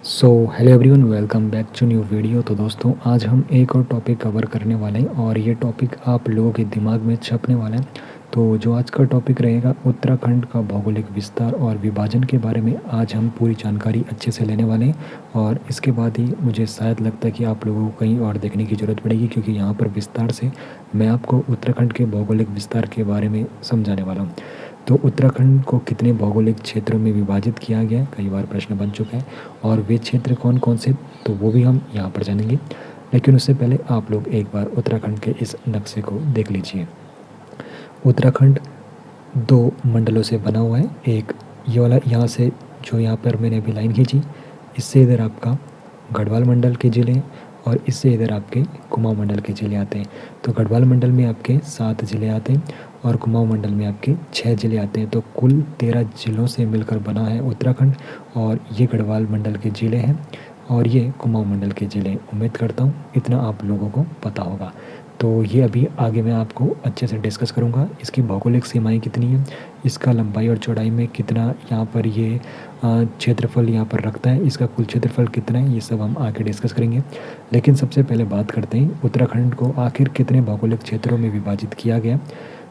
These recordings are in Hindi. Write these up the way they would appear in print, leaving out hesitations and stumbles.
So hello everyone, welcome back to new video. तो दोस्तों, आज हम एक और टॉपिक कवर करने वाले हैं और ये टॉपिक आप लोगों के दिमाग में छपने वाला है। तो जो आज का टॉपिक रहेगा, उत्तराखंड का भौगोलिक विस्तार और विभाजन के बारे में आज हम पूरी जानकारी अच्छे से लेने वाले हैं। और इसके बाद ही मुझे शायद लगता है कि आप लोगों को कहीं और देखने की ज़रूरत पड़ेगी, क्योंकि यहाँ पर विस्तार से मैं आपको उत्तराखंड के भौगोलिक विस्तार के बारे में समझाने वाला हूँ। तो उत्तराखंड को कितने भौगोलिक क्षेत्रों में विभाजित किया गया है, कई बार प्रश्न बन चुका है। और वे क्षेत्र कौन कौन से, तो वो भी हम यहाँ पर जानेंगे। लेकिन उससे पहले आप लोग एक बार उत्तराखंड के इस नक्शे को देख लीजिए। उत्तराखंड दो मंडलों से बना हुआ है। एक ये वाला, यहाँ से जो यहाँ पर मैंने अभी लाइन खींची, इससे इधर आपका गढ़वाल मंडल के ज़िले हैं और इससे इधर आपके कुमाऊं मंडल के ज़िले आते हैं। तो गढ़वाल मंडल में आपके 7 ज़िले आते हैं और कुमाऊं मंडल में आपके 6 ज़िले आते हैं। तो कुल 13 ज़िलों से मिलकर बना है उत्तराखंड। और ये गढ़वाल मंडल के ज़िले हैं और ये कुमाऊं मंडल के ज़िले। उम्मीद करता हूँ इतना आप लोगों को पता होगा। तो ये अभी आगे मैं आपको अच्छे से डिस्कस करूँगा। इसकी भौगोलिक सीमाएं कितनी हैं, इसका लंबाई और चौड़ाई में कितना यहाँ पर ये क्षेत्रफल यहाँ पर रखता है, इसका कुल क्षेत्रफल कितना है, ये सब हम आगे डिस्कस करेंगे। लेकिन सबसे पहले बात करते हैं उत्तराखंड को आखिर कितने भौगोलिक क्षेत्रों में विभाजित किया गया।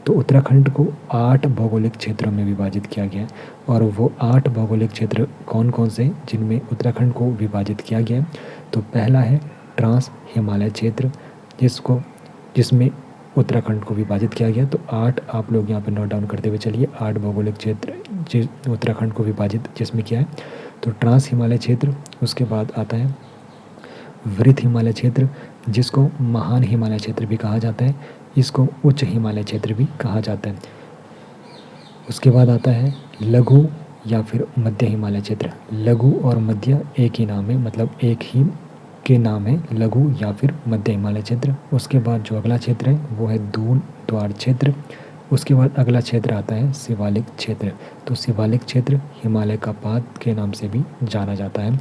तो उत्तराखंड को 8 भौगोलिक क्षेत्रों में विभाजित किया गया है। और वो 8 भौगोलिक क्षेत्र कौन कौन से जिनमें उत्तराखंड को विभाजित किया गया है। तो पहला है ट्रांस हिमालय क्षेत्र, जिसमें उत्तराखंड को विभाजित किया गया। तो 8 आप लोग यहाँ पर नोट डाउन करते हुए चलिए। 8 भौगोलिक क्षेत्र जिस उत्तराखंड को विभाजित जिसमें किया है। तो ट्रांस हिमालय क्षेत्र, उसके बाद आता है वृत्त हिमालय क्षेत्र, जिसको महान हिमालय क्षेत्र भी कहा जाता है, इसको उच्च हिमालय क्षेत्र भी कहा जाता है। उसके बाद आता है लघु या फिर मध्य हिमालय क्षेत्र। लघु और मध्य एक ही नाम है, मतलब एक ही के नाम है, लघु या फिर मध्य हिमालय क्षेत्र। उसके बाद जो अगला क्षेत्र है वो है दून द्वार क्षेत्र। उसके बाद अगला क्षेत्र आता है शिवालिक क्षेत्र। तो शिवालिक क्षेत्र हिमालय का पाद के नाम से भी जाना जाता है।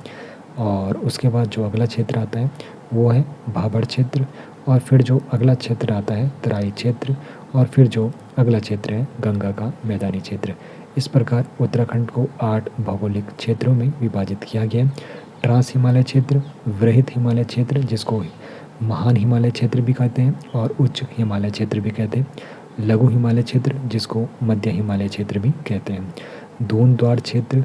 और उसके बाद जो अगला क्षेत्र आता है वो है भाबर क्षेत्र। और फिर जो अगला क्षेत्र आता है तराई क्षेत्र। और फिर जो अगला क्षेत्र है गंगा का मैदानी क्षेत्र। इस प्रकार उत्तराखंड को 8 भौगोलिक क्षेत्रों में विभाजित किया गया है। ट्रांस हिमालय क्षेत्र, वृहत हिमालय क्षेत्र जिसको महान हिमालय क्षेत्र भी कहते हैं और उच्च हिमालय क्षेत्र भी कहते हैं। लघु हिमालय क्षेत्र जिसको मध्य हिमालय क्षेत्र भी कहते हैं। दून द्वार क्षेत्र,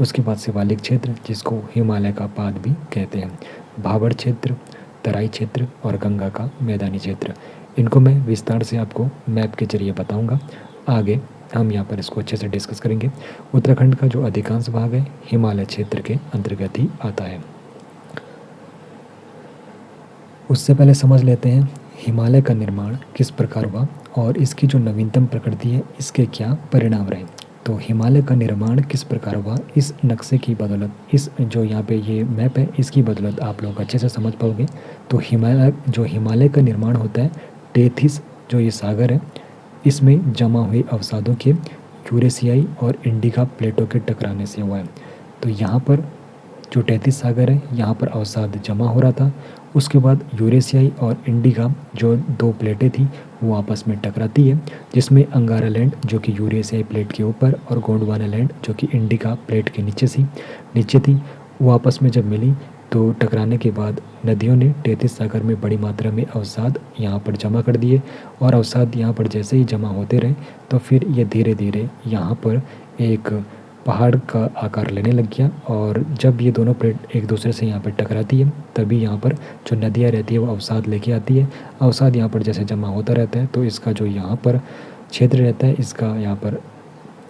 उसके बाद शिवालिक क्षेत्र जिसको हिमालय का पाद भी कहते हैं। भाबर क्षेत्र, तराई क्षेत्र और गंगा का मैदानी क्षेत्र। इनको मैं विस्तार से आपको मैप के जरिए बताऊंगा। आगे हम यहाँ पर इसको अच्छे से डिस्कस करेंगे। उत्तराखंड का जो अधिकांश भाग है हिमालय क्षेत्र के अंतर्गत ही आता है। उससे पहले समझ लेते हैं हिमालय का निर्माण किस प्रकार हुआ और इसकी जो नवीनतम प्रकृति है इसके क्या परिणाम रहे। तो हिमालय का निर्माण किस प्रकार हुआ, इस नक्शे की बदौलत, इस जो यहाँ पे ये मैप है इसकी बदौलत आप लोग अच्छे से समझ पाओगे। तो हिमालय का निर्माण होता है टेथिस, जो ये सागर है, इसमें जमा हुए अवसादों के यूरेशियाई और इंडिका प्लेटों के टकराने से हुआ है। तो यहाँ पर जो टेथिस सागर है यहाँ पर अवसाद जमा हो रहा था। उसके बाद यूरेशियाई और इंडिका जो 2 प्लेटें थी वो आपस में टकराती है, जिसमें अंगारा लैंड जो कि यूरेशियाई प्लेट के ऊपर और गोंडवाना लैंड जो कि इंडिका प्लेट के नीचे थी, वो आपस में जब मिली तो टकराने के बाद नदियों ने टेथिस सागर में बड़ी मात्रा में अवसाद यहाँ पर जमा कर दिए। और अवसाद यहाँ पर जैसे ही जमा होते रहे तो फिर ये धीरे धीरे यहाँ पर एक पहाड़ का आकार लेने लग गया। और जब ये दोनों प्लेट एक दूसरे से यहाँ पर टकराती है तभी यहाँ पर जो नदियाँ रहती है वो अवसाद लेके आती है। अवसाद यहाँ पर जैसे जमा होता रहता है तो इसका जो यहाँ पर क्षेत्र रहता है इसका यहाँ पर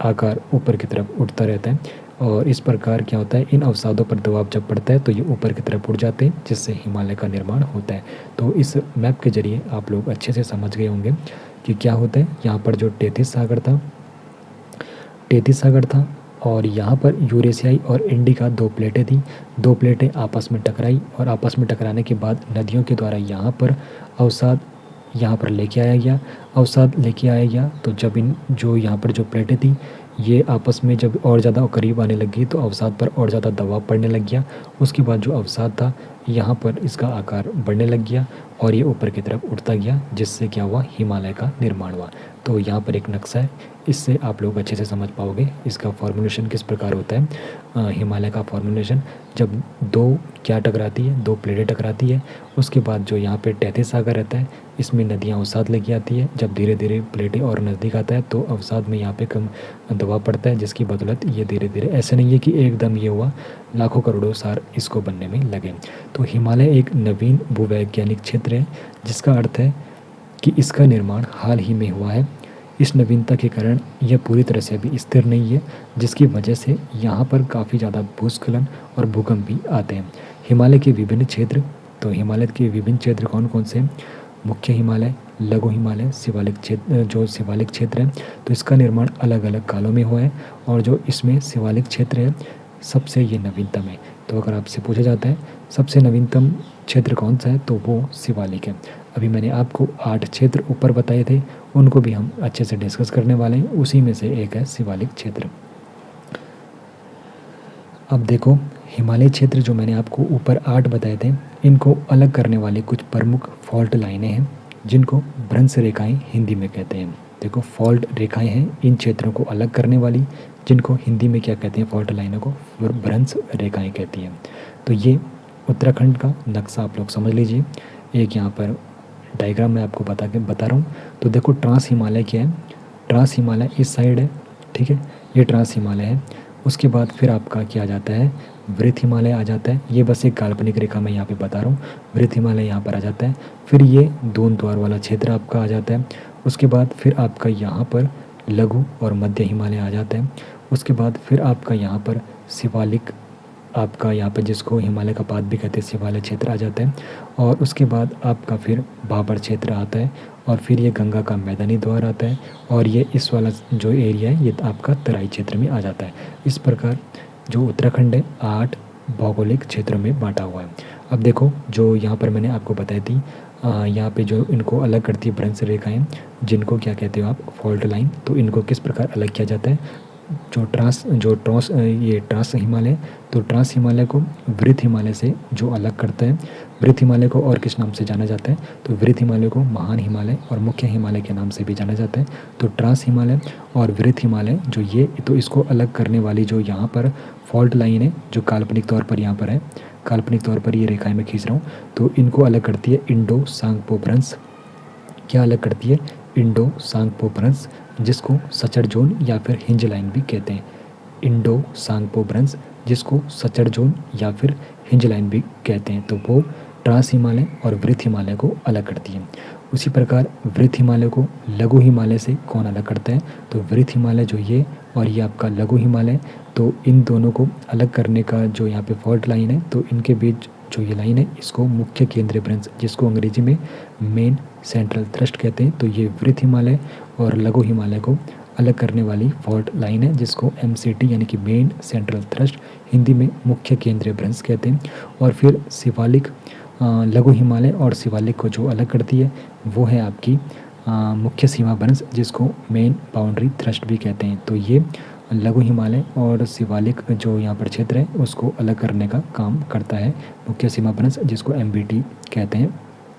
आकार ऊपर की तरफ उठता रहता है। और इस प्रकार क्या होता है, इन अवसादों पर दबाव जब पड़ता है तो ये ऊपर की तरफ उठ जाते हैं, जिससे हिमालय का निर्माण होता है। तो इस मैप के जरिए आप लोग अच्छे से समझ गए होंगे कि क्या होता है। यहाँ पर जो टेथिस सागर था और यहाँ पर यूरेशियाई और इंडिका 2 प्लेटें थी। 2 प्लेटें आपस में टकराई और आपस में टकराने के बाद नदियों के द्वारा यहाँ पर अवसाद यहाँ पर लेके आया गया। तो जब इन जो यहाँ पर जो प्लेटें थी ये आपस में जब और ज़्यादा करीब आने लगी तो अवसाद पर और ज़्यादा दबाव पड़ने लग गया। उसके बाद जो अवसाद था यहाँ पर इसका आकार बढ़ने लग गया और ये ऊपर की तरफ उठता गया, जिससे क्या हुआ, हिमालय का निर्माण हुआ। तो यहाँ पर एक नक्शा है, इससे आप लोग अच्छे से समझ पाओगे इसका फॉर्मुलेशन किस प्रकार होता है। हिमालय का फॉर्मुलेशन, जब दो क्या टकराती है, दो प्लेटें टकराती है, उसके बाद जो यहाँ पे तैतीय सागर रहता है, इसमें नदियाँ अवसाद लगी आती है। जब धीरे धीरे प्लेटें और नज़दीक आता है तो अवसाद में यहाँ पे कम दबाव पड़ता है, जिसकी बदौलत ये धीरे धीरे, ऐसे नहीं है कि एकदम ये हुआ, लाखों करोड़ों साल इसको बनने में लगे। तो हिमालय एक नवीन भूवैज्ञानिक क्षेत्र है, जिसका अर्थ है कि इसका निर्माण हाल ही में हुआ है। इस नवीनता के कारण यह पूरी तरह से अभी स्थिर नहीं है, जिसकी वजह से यहाँ पर काफ़ी ज़्यादा भूस्खलन और भूकंप भी आते हैं। हिमालय के विभिन्न क्षेत्र, तो हिमालय के विभिन्न क्षेत्र कौन कौन से हैं? मुख्य हिमालय, लघु हिमालय, शिवालिक क्षेत्र, जो शिवालिक क्षेत्र है, तो इसका निर्माण अलग अलग कालों में हुआ है, और जो इसमें शिवालिक क्षेत्र है सबसे ये नवीनतम है। तो अगर आपसे पूछा जाता है सबसे नवीनतम क्षेत्र कौन सा है, तो वो शिवालिक है। अभी मैंने आपको 8 क्षेत्र ऊपर बताए थे, उनको भी हम अच्छे से डिस्कस करने वाले हैं, उसी में से एक है शिवालिक क्षेत्र। अब देखो, हिमालय क्षेत्र जो मैंने आपको ऊपर 8 बताए थे, इनको अलग करने वाली कुछ प्रमुख फॉल्ट लाइनें हैं, जिनको भ्रंश रेखाएं हिंदी में कहते हैं। देखो, फॉल्ट रेखाएं हैं इन क्षेत्रों को अलग करने वाली, जिनको हिंदी में क्या कहते हैं, फॉल्ट लाइनों को भ्रंश रेखाएं कहती हैं। तो ये उत्तराखंड का नक्शा आप लोग समझ लीजिए। एक यहाँ पर डायग्राम मैं आपको बता रहा हूँ। तो देखो, ट्रांस हिमालय क्या है, ट्रांस हिमालय इस साइड है, ठीक है, ये ट्रांस हिमालय है। उसके बाद फिर आपका क्या आ जाता है, वृत्त हिमालय आ जाता है। ये बस एक काल्पनिक रेखा मैं यहाँ पे बता रहा हूँ। वृत्त हिमालय यहाँ पर आ जाता है। फिर ये दोन द्वार वाला क्षेत्र आपका आ जाता है। उसके बाद फिर आपका यहाँ पर लघु और मध्य हिमालय आ जाता है। उसके बाद फिर आपका यहाँ पर शिवालिक, आपका यहाँ पर जिसको हिमालय का पाद भी कहते हैं, शिवालय क्षेत्र आ जाता है। और उसके बाद आपका फिर भाबर क्षेत्र आता है, और फिर ये गंगा का मैदानी द्वार आता है, और ये इस वाला जो एरिया है ये आपका तराई क्षेत्र में आ जाता है। इस प्रकार जो उत्तराखंड है 8 भौगोलिक क्षेत्रों में बांटा हुआ है। अब देखो, जो यहाँ पर मैंने आपको बताई थी, यहाँ पे जो इनको अलग करती है भ्रंश रेखाएं, जिनको क्या कहते हो आप, फॉल्ट लाइन, तो इनको किस प्रकार अलग किया जाता है। ये ट्रांस हिमालय, तो ट्रांस हिमालय को वृत्त हिमालय से जो अलग करता है, वृत्त हिमालय को और किस नाम से जाना जाता है, तो वृत्त हिमालय को महान हिमालय और मुख्य हिमालय के नाम से भी जाना जाता है। तो ट्रांस हिमालय और वृत्त हिमालय जो ये, तो इसको अलग करने वाली जो यहाँ पर फॉल्ट लाइन है, जो काल्पनिक तौर पर यहाँ पर है, काल्पनिक तौर पर ये रेखाएं मैं खींच रहा हूँ, तो इनको अलग करती है इंडो सांगपो भ्रंश। क्या अलग करती है, इंडो सांगपो भ्रंश, जिसको सचर जोन या फिर हिंज लाइन भी कहते हैं। इंडो सांगपो भ्रंश, जिसको सचर जोन या फिर हिंज लाइन भी कहते हैं, तो वो ट्रांस हिमालय और वृत्त हिमालय को अलग करती है। उसी प्रकार वृत्त हिमालय को लघु हिमालय से कौन अलग करता है, तो वृत्त हिमालय जो ये और ये आपका लघु हिमालय, तो इन दोनों को अलग करने का जो यहाँ पे फॉल्ट लाइन है, तो इनके बीच जो ये लाइन है, इसको मुख्य केंद्रीय भ्रंश, जिसको अंग्रेजी में मेन सेंट्रल थ्रस्ट कहते हैं, तो ये वृत्त हिमालय और लघु हिमालय को अलग करने वाली फॉल्ट लाइन है, जिसको MCT यानी कि मेन सेंट्रल थ्रस्ट, हिंदी में मुख्य केंद्रीय भ्रंश कहते हैं। और फिर शिवालिक, लघु हिमालय और शिवालिक को जो अलग करती है, वो है आपकी मुख्य सीमा भ्रंश, जिसको मेन बाउंड्री थ्रस्ट भी कहते हैं। तो ये लघु हिमालय और शिवालिक जो यहाँ पर क्षेत्र है, उसको अलग करने का काम करता है मुख्य सीमा भ्रंश, जिसको MBT कहते हैं,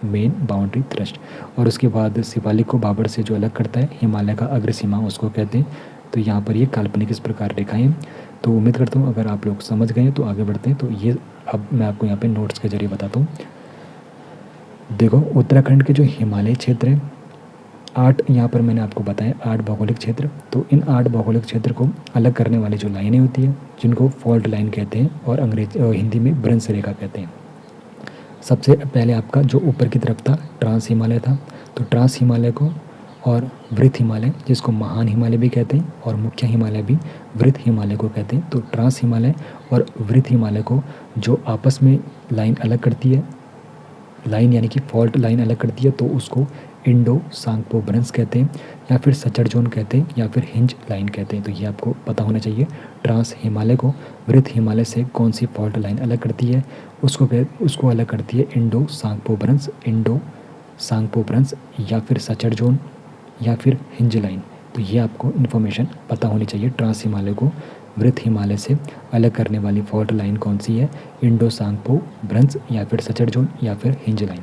मेन बाउंड्री थ्रस्ट। और उसके बाद शिवालिक को भाबर से जो अलग करता है, हिमालय का अग्र सीमा उसको कहते हैं। तो यहाँ पर ये काल्पनिक इस प्रकार रेखाएं हैं। तो उम्मीद करता हूँ अगर आप लोग समझ गए तो आगे बढ़ते हैं। तो ये अब मैं आपको यहाँ पे नोट्स के जरिए बताता हूँ। देखो, उत्तराखंड के जो हिमालय क्षेत्र है, 8 यहाँ पर मैंने आपको बताया 8 भौगोलिक क्षेत्र। तो इन 8 भौगोलिक क्षेत्र को अलग करने वाली जो लाइनें होती हैं, जिनको फॉल्ट लाइन कहते हैं और हिंदी में भ्रंश रेखा कहते हैं। सबसे पहले आपका जो ऊपर की तरफ था ट्रांस हिमालय था, तो ट्रांस हिमालय को और वृत्त हिमालय, जिसको महान हिमालय भी कहते हैं और मुख्य हिमालय भी वृत्त हिमालय को कहते हैं। तो ट्रांस हिमालय और वृत्त हिमालय को जो आपस में लाइन अलग करती है, लाइन यानी कि फॉल्ट लाइन अलग करती है, तो उसको इंडो सांगपो भ्रंश कहते हैं, या फिर सचर जोन कहते हैं, या फिर हिंज लाइन कहते हैं। तो ये आपको पता होना चाहिए। ट्रांस हिमालय को वृत्त हिमालय से कौन सी फॉल्ट लाइन अलग करती है, उसको अलग करती है इंडो सांगपो भ्रंश, इंडो सांगपो भ्रंश, या फिर सचर जोन, या फिर हिंज लाइन। तो ये आपको इन्फॉर्मेशन पता होनी चाहिए ट्रांस हिमालय को वृत्त हिमालय से अलग करने वाली फॉल्ट लाइन कौन सी है? इंडो सांगपो ब्रंज या फिर सचर जोन या फिर हिंज लाइन।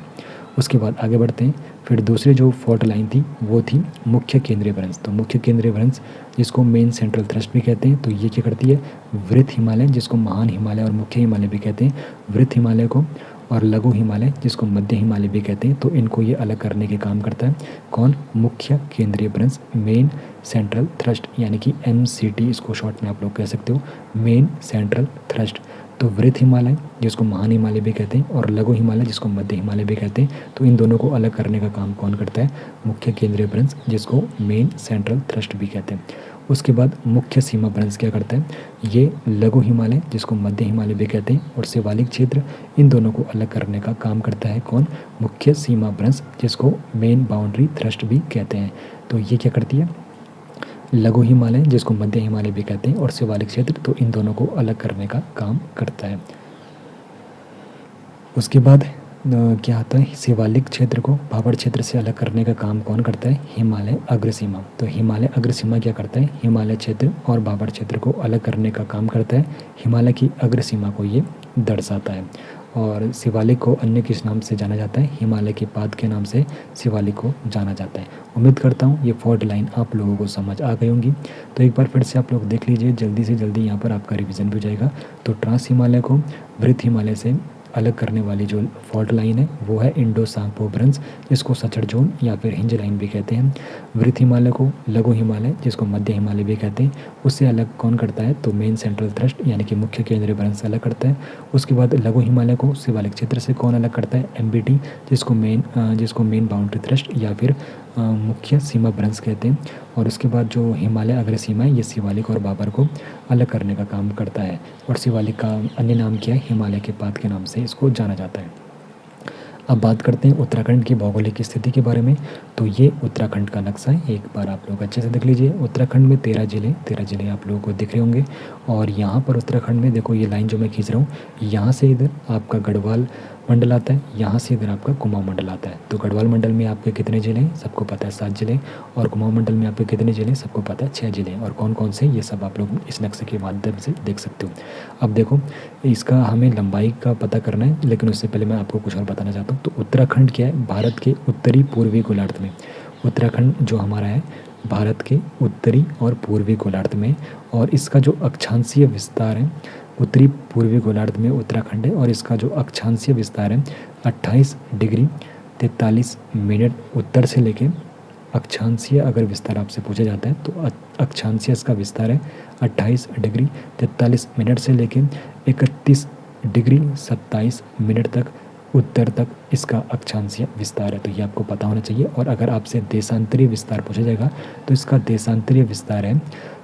उसके बाद आगे बढ़ते हैं। फिर दूसरी जो फॉल्ट लाइन थी वो थी मुख्य केंद्रीय भ्रंश। तो मुख्य केंद्रीय भ्रंश जिसको मेन सेंट्रल थ्रस्ट भी कहते हैं, तो ये क्या करती है? वृत्त हिमालय जिसको महान हिमालय और मुख्य हिमालय भी कहते हैं, वृत्त हिमालय को, और लघु हिमालय जिसको मध्य हिमालय भी कहते हैं, तो इनको ये अलग करने के काम करता है कौन? मुख्य केंद्रीय भ्रंश, मेन सेंट्रल थ्रस्ट, यानी कि MCT इसको शॉर्ट में आप लोग कह सकते हो, मेन सेंट्रल थ्रस्ट। तो वृत्त हिमालय जिसको महान हिमालय भी कहते हैं और लघु हिमालय जिसको मध्य हिमालय भी कहते हैं, तो इन दोनों को अलग करने का काम कौन करता है? मुख्य केंद्रीय भ्रंश जिसको मेन सेंट्रल थ्रस्ट भी कहते हैं। उसके बाद मुख्य सीमा भ्रंश क्या करता है? ये लघु हिमालय जिसको मध्य हिमालय भी कहते हैं और शिवालिक क्षेत्र, इन दोनों को अलग करने का काम करता है कौन? मुख्य सीमा भ्रंश जिसको मेन बाउंड्री थ्रस्ट भी कहते हैं। तो ये क्या करती है? लघु हिमालय जिसको मध्य हिमालय भी कहते हैं और शिवालिक क्षेत्र, तो इन दोनों को अलग करने का काम करता है। उसके बाद क्या आता है? शिवालिक क्षेत्र को भाबर क्षेत्र से अलग करने का काम कौन करता है? हिमालय अग्रसीमा। तो हिमालय अग्रसीमा क्या करता है? हिमालय क्षेत्र और भाबर क्षेत्र को अलग करने का काम करता है। हिमालय की अग्रसीमा को ये दर्शाता है। और शिवालिक को अन्य किस नाम से जाना जाता है? हिमालय के पाद के नाम से शिवालिक को जाना जाता है। उम्मीद करता हूँ ये फॉल्ट लाइन आप लोगों को समझ आ गई होंगी। तो एक बार फिर से आप लोग देख लीजिए, जल्दी से जल्दी यहाँ पर आपका रिवीजन भी हो जाएगा। तो ट्रांस हिमालय को वृत्त हिमालय से अलग करने वाली जो फॉल्ट लाइन है वो है इंडो सांगपो ब्रंज जिसको सचर जोन या फिर हिंज लाइन भी कहते हैं। वृत्त हिमालय को लघु हिमालय जिसको मध्य हिमालय भी कहते हैं उससे अलग कौन करता है? तो मेन सेंट्रल थ्रस्ट यानी कि मुख्य केंद्रीय भ्रंश से अलग करता है। उसके बाद लघु हिमालय को शिवालिक क्षेत्र से कौन अलग करता है? MBT जिसको मेन बाउंड्री थ्रस्ट या फिर मुख्य सीमा भ्रंश कहते हैं। और उसके बाद जो हिमालय अग्र सीमा है ये शिवालिक और भाबर को अलग करने का काम करता है। और शिवालिक का अन्य नाम क्या है? हिमालय के पाद के नाम से इसको जाना जाता है। अब बात करते हैं उत्तराखंड की भौगोलिक स्थिति के बारे में। तो ये उत्तराखंड का नक्शा है, एक बार आप लोग अच्छे से देख लीजिए। उत्तराखंड में 13 जिले आप लोगों को दिख रहे होंगे। और यहाँ पर उत्तराखंड में देखो ये लाइन जो मैं खींच रहा हूँ, यहाँ से इधर आपका गढ़वाल मंडल आता है, यहाँ से इधर आपका कुमाऊं मंडल आता है। तो गढ़वाल मंडल में आपके कितने ज़िले हैं? सबको पता है 7 ज़िले। और कुमाऊं मंडल में आपके कितने ज़िले हैं? सबको पता है 6 ज़िले। और कौन कौन से ये सब आप लोग इस नक्शे के माध्यम से देख सकते हो। अब देखो इसका हमें लंबाई का पता करना है, लेकिन उससे पहले मैं आपको कुछ और बताना चाहता हूँ। तो उत्तराखंड क्या है? भारत के उत्तरी पूर्वी गोलार्ध में उत्तराखंड जो हमारा है भारत के उत्तरी और पूर्वी गोलार्ध में, और इसका जो अक्षांशीय विस्तार है उत्तरी पूर्वी गोलार्ध में उत्तराखंड है। और इसका जो अक्षांशीय विस्तार है 28 डिग्री 43 मिनट उत्तर से लेके, अक्षांशीय अगर विस्तार आपसे पूछा जाता है तो अक्षांशीय इसका विस्तार है 28 डिग्री 43 मिनट से लेके 31 डिग्री 27 मिनट तक उत्तर तक इसका अक्षांशीय विस्तार है। तो ये आपको पता होना चाहिए। और अगर आपसे देशांतरीय विस्तार पूछा जाएगा तो इसका देशांतरीय विस्तार है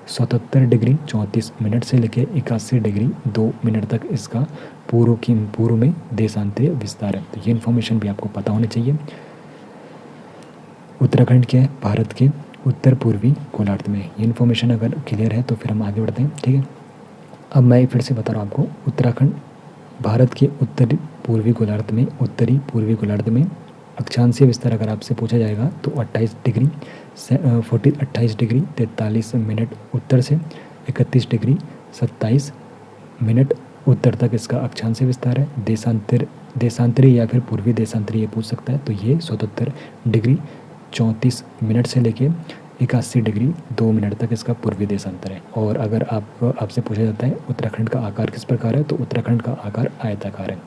77 डिग्री 34 मिनट से लेकर 81 डिग्री 2 मिनट तक इसका पूर्व में देशांतरीय विस्तार है। तो ये इन्फॉर्मेशन भी आपको पता होनी चाहिए। उत्तराखंड क्या है? भारत के उत्तर पूर्वी गोलार्ध में। ये इन्फॉर्मेशन अगर क्लियर है तो फिर हम आगे बढ़ते हैं, ठीक है। अब मैं फिर से बता रहा हूँ आपको, उत्तराखंड भारत के उत्तरी पूर्वी गोलार्ध में अक्षांशीय विस्तार अगर आपसे पूछा जाएगा तो 28 डिग्री 43 मिनट उत्तर से 31 डिग्री 27 मिनट उत्तर तक इसका अक्षांशीय विस्तार है। देशांतरी या फिर पूर्वी देशांतरी ये पूछ सकता है, तो ये 77 डिग्री 34 मिनट से लेके 81 डिग्री 2 मिनट तक इसका पूर्वी देशांतर है। और अगर आपसे पूछा जाता है उत्तराखंड का आकार किस प्रकार है, तो उत्तराखंड का आकार आयताकार है।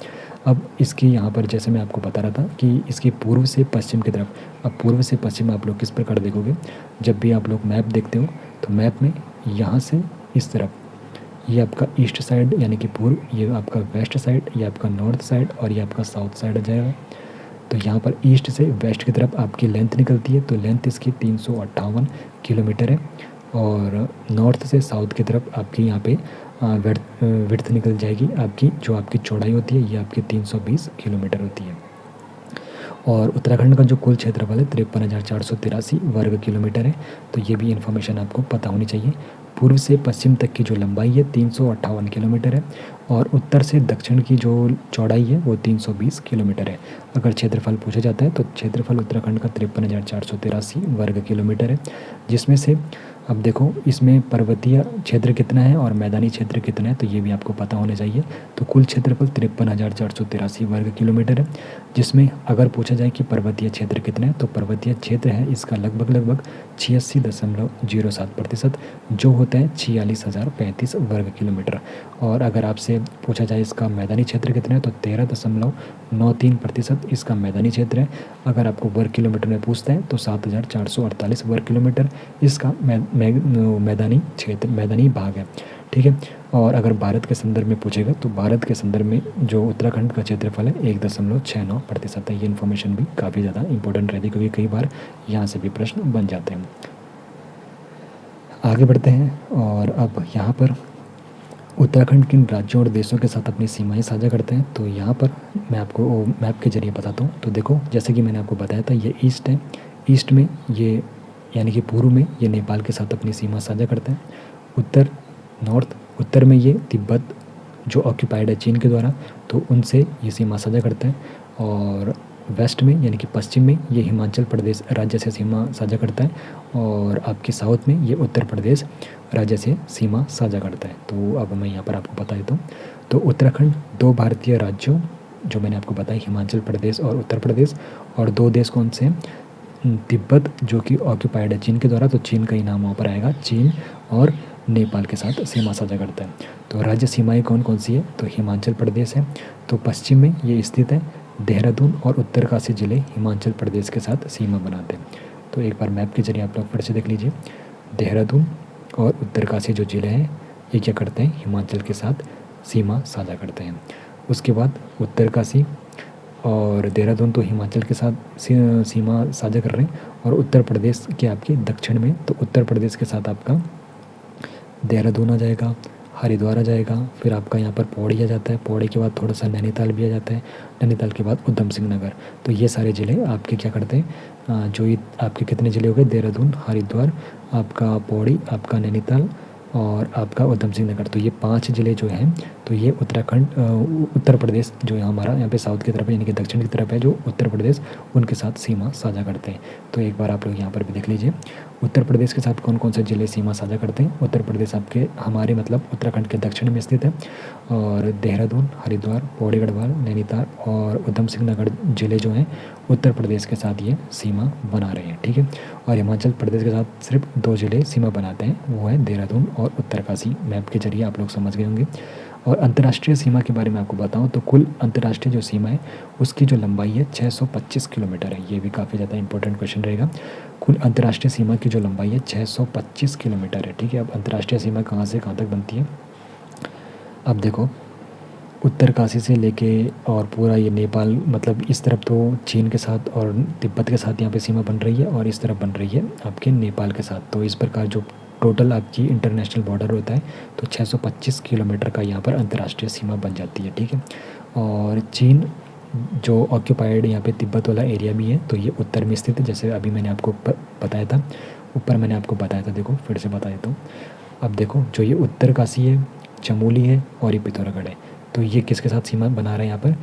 अब इसकी यहाँ पर जैसे मैं आपको बता रहा था कि इसकी पूर्व से पश्चिम की तरफ, अब पूर्व से पश्चिम आप लोग किस प्रकार देखोगे, जब भी आप लोग मैप देखते हो तो मैप में यहाँ से इस तरफ ये आपका ईस्ट साइड यानी कि पूर्व, ये आपका वेस्ट साइड, ये आपका नॉर्थ साइड और ये आपका साउथ साइड आ जाएगा। तो यहाँ पर ईस्ट से वेस्ट की तरफ आपकी लेंथ निकलती है, तो लेंथ इसकी 358 किलोमीटर है। और नॉर्थ से साउथ की तरफ आपकी यहाँ पे विड्थ निकल जाएगी, आपकी जो आपकी चौड़ाई होती है ये आपकी 320 किलोमीटर होती है। और उत्तराखंड का जो कुल क्षेत्रफल है 53,483 वर्ग किलोमीटर है। तो ये भी इन्फॉर्मेशन आपको पता होनी चाहिए। पूर्व से पश्चिम तक की जो लंबाई है 358 किलोमीटर है और उत्तर से दक्षिण की जो चौड़ाई है वो 320 किलोमीटर है। अगर क्षेत्रफल पूछा जाता है तो क्षेत्रफल उत्तराखंड का 53,483 वर्ग किलोमीटर है, जिसमें से अब देखो इसमें पर्वतीय क्षेत्र कितना है और मैदानी क्षेत्र कितना है, तो ये भी आपको पता होना चाहिए। तो कुल क्षेत्रफल 53,483 वर्ग किलोमीटर है, जिसमें अगर पूछा जाए कि पर्वतीय क्षेत्र कितना है, तो पर्वतीय क्षेत्र है इसका लगभग 86.07%, जो होता है 46,035 वर्ग किलोमीटर। और अगर आपसे पूछा जाए इसका मैदानी क्षेत्र कितना है, तो 13.93% इसका मैदानी क्षेत्र है। अगर आपको वर्ग किलोमीटर में पूछता है तो 7,448 वर्ग किलोमीटर इसका मैदानी क्षेत्र, मैदानी भाग है, ठीक है। और अगर भारत के संदर्भ में पूछेगा तो भारत के संदर्भ में जो उत्तराखंड का क्षेत्रफल है 1.69% है। ये इन्फॉर्मेशन भी काफ़ी ज़्यादा इंपॉर्टेंट रहती है, क्योंकि कई बार यहाँ से भी प्रश्न बन जाते हैं। आगे बढ़ते हैं, और अब यहाँ पर उत्तराखंड किन राज्यों और देशों के साथ अपनी सीमाएं साझा करते हैं, तो यहाँ पर मैं आपको मैप के जरिए बताता हूँ। तो देखो जैसे कि मैंने आपको बताया था, ये ईस्ट है, ईस्ट में ये यानी कि पूर्व में ये नेपाल के साथ अपनी सीमा साझा करते हैं। उत्तर नॉर्थ, उत्तर में ये तिब्बत जो ऑक्यूपाइड है चीन के द्वारा, तो उनसे ये सीमा साझा करते हैं। और वेस्ट में यानी कि पश्चिम में ये हिमाचल प्रदेश राज्य से सीमा साझा करता है, और आपके साउथ में ये उत्तर प्रदेश राज्य से सीमा साझा करता है। तो अब मैं यहाँ पर आपको बता देता हूँ। तो उत्तराखंड 2 भारतीय राज्यों जो मैंने आपको बताया, हिमाचल प्रदेश और उत्तर प्रदेश, और 2 देश कौन से हैं, तिब्बत जो कि ऑक्यूपाइड है चीन के द्वारा, तो चीन का ही नाम वहाँ पर आएगा, चीन और नेपाल के साथ सीमा साझा करता है। तो राज्य सीमाएं कौन कौन सी है, तो हिमाचल प्रदेश है, तो पश्चिम में ये स्थित है। देहरादून और उत्तरकाशी जिले हिमाचल प्रदेश के साथ सीमा बनाते हैं। तो एक बार मैप के जरिए आप लोग फिर से देख लीजिए, देहरादून और उत्तरकाशी जो जिले हैं ये क्या करते हैं, हिमाचल के साथ सीमा साझा करते हैं। उसके बाद उत्तरकाशी और देहरादून तो हिमाचल के साथ सीमा साझा कर रहे हैं, और उत्तर प्रदेश के आपके दक्षिण में, तो उत्तर प्रदेश के साथ आपका देहरादून आ जाएगा, हरिद्वार आ जाएगा, फिर आपका यहाँ पर पौड़ी आ जाता है, पौड़ी के बाद थोड़ा सा नैनीताल भी आ जाता है, नैनीताल के बाद उधम सिंह नगर। तो ये सारे ज़िले आपके क्या करते हैं, जो ये आपके कितने ज़िले हो गए, देहरादून, हरिद्वार, आपका पौड़ी, आपका नैनीताल और आपका उधम सिंह नगर। तो ये 5 ज़िले जो हैं, तो ये उत्तराखंड उत्तर प्रदेश जो है हमारा यहाँ पे साउथ की तरफ है, यानी कि दक्षिण की तरफ है, जो उत्तर प्रदेश उनके साथ सीमा साझा करते हैं। तो एक बार आप लोग यहाँ पर भी देख लीजिए, उत्तर प्रदेश के साथ कौन कौन से ज़िले सीमा साझा करते हैं। उत्तर प्रदेश आपके हमारे मतलब उत्तराखंड के दक्षिण में स्थित है, और देहरादून, हरिद्वार, पौड़ी गढ़वाल, नैनीताल और उधम सिंह नगर ज़िले जो हैं उत्तर प्रदेश के साथ ये सीमा बना रहे हैं, ठीक है। और हिमाचल प्रदेश के साथ सिर्फ 2 ज़िले सीमा बनाते हैं, वो है देहरादून और उत्तरकाशी। मैप के जरिए आप लोग समझ गए होंगे। और अंतर्राष्ट्रीय सीमा के बारे में आपको बताऊं तो कुल अंतर्राष्ट्रीय जो सीमा है उसकी जो लंबाई है 625 किलोमीटर है। ये भी काफ़ी ज़्यादा इंपॉर्टेंट क्वेश्चन रहेगा। कुल अंतर्राष्ट्रीय सीमा की जो लंबाई है 625 किलोमीटर है, ठीक है। अब अंतर्राष्ट्रीय सीमा कहाँ से कहाँ तक बनती है, अब देखो उत्तरकाशी से लेके और पूरा ये नेपाल, मतलब इस तरफ तो चीन के साथ और तिब्बत के साथ यहाँ पे सीमा बन रही है, और इस तरफ बन रही है आपके नेपाल के साथ। तो इस प्रकार जो टोटल आपकी इंटरनेशनल बॉर्डर होता है तो 625 किलोमीटर का यहाँ पर अंतर्राष्ट्रीय सीमा बन जाती है, ठीक है। और चीन जो ऑक्यूपाइड यहाँ पे तिब्बत वाला एरिया भी है, तो ये उत्तर में स्थित है, जैसे अभी मैंने आपको बताया था, ऊपर मैंने आपको बताया था, देखो फिर से बता देता हूँ। अब देखो जो ये उत्तरकाशी है, चमोली है और ये पिथौरागढ़ है, तो ये किसके साथ सीमा बना रहे हैं, यहाँ पर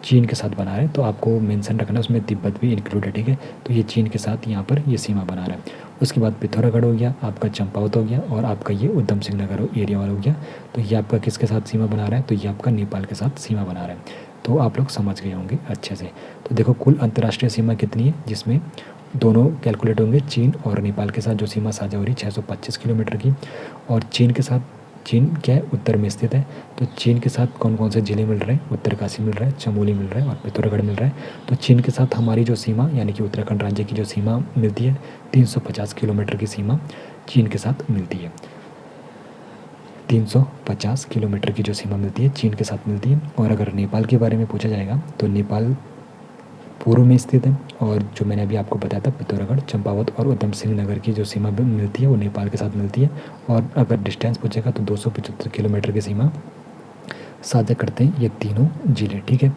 चीन के साथ बना रहे हैं। तो आपको मेंशन रखना है उसमें तिब्बत भी इंक्लूड है, ठीक है। तो ये चीन के साथ यहाँ पर ये सीमा बना रहा है। उसके बाद पिथौरागढ़ हो गया, आपका चंपावत हो गया, और आपका ये उधम सिंह नगर एरिया वाला हो गया। तो ये आपका किसके साथ सीमा बना रहा है, तो ये आपका नेपाल के साथ सीमा बना रहा है। तो आप लोग समझ गए होंगे अच्छे से। तो देखो कुल अंतर्राष्ट्रीय सीमा कितनी है, जिसमें दोनों कैलकुलेट होंगे, चीन और नेपाल के साथ जो सीमा साझा हो रही है 625 किलोमीटर की। और चीन के साथ, चीन क्या है, उत्तर में स्थित है, तो चीन के साथ कौन कौन से ज़िले मिल रहे हैं, उत्तरकाशी मिल रहा है, चमोली मिल रहा है और पिथौरागढ़ मिल रहा है। तो चीन के साथ हमारी जो सीमा यानी कि उत्तराखंड राज्य की जो सीमा मिलती है 350 किलोमीटर की सीमा चीन के साथ मिलती है। 350 किलोमीटर की जो सीमा मिलती है चीन के साथ मिलती है। और अगर नेपाल के बारे में पूछा जाएगा तो नेपाल पूर्व में स्थित है, और जो मैंने अभी आपको बताया था पिथौरागढ़, चंपावत और उधम सिंह नगर की जो सीमा मिलती है वो नेपाल के साथ मिलती है। और अगर डिस्टेंस पूछेगा तो 275 किलोमीटर की सीमा साझा करते हैं ये तीनों ज़िले, ठीक है।